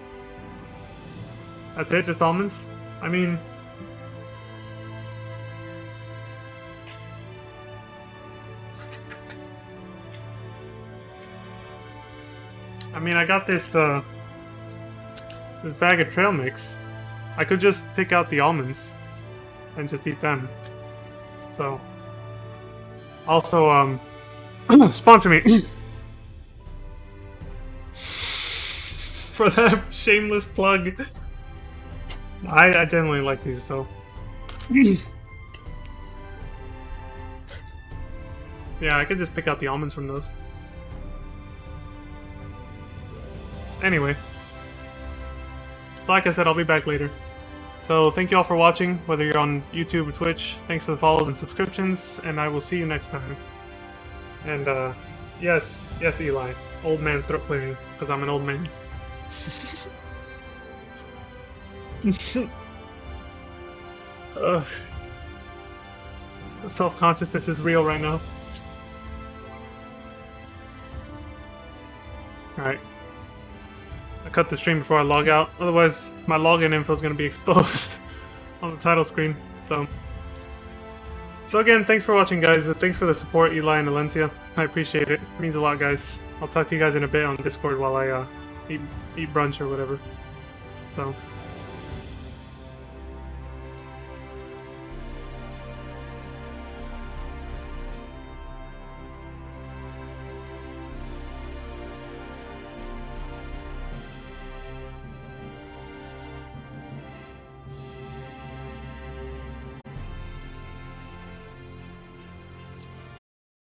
That's it? Just almonds? I mean... I got this, this bag of trail mix. I could just pick out the almonds and just eat them. So... Also, sponsor me! For that shameless plug. I generally like these, so. Yeah, I could just pick out the almonds from those. Anyway. So like I said, I'll be back later. So thank you all for watching, whether you're on YouTube or Twitch. Thanks for the follows and subscriptions, and I will see you next time. And yes, Eli. Old man throat clearing, because I'm an old man. Ugh. The self-consciousness is real right now. Alright. I cut the stream before I log out, otherwise my login info is going to be exposed on the title screen. So again, thanks for watching, guys. Thanks for the support, Eli and Alencia. I appreciate it. It means a lot, guys. I'll talk to you guys in a bit on Discord while I eat brunch or whatever. So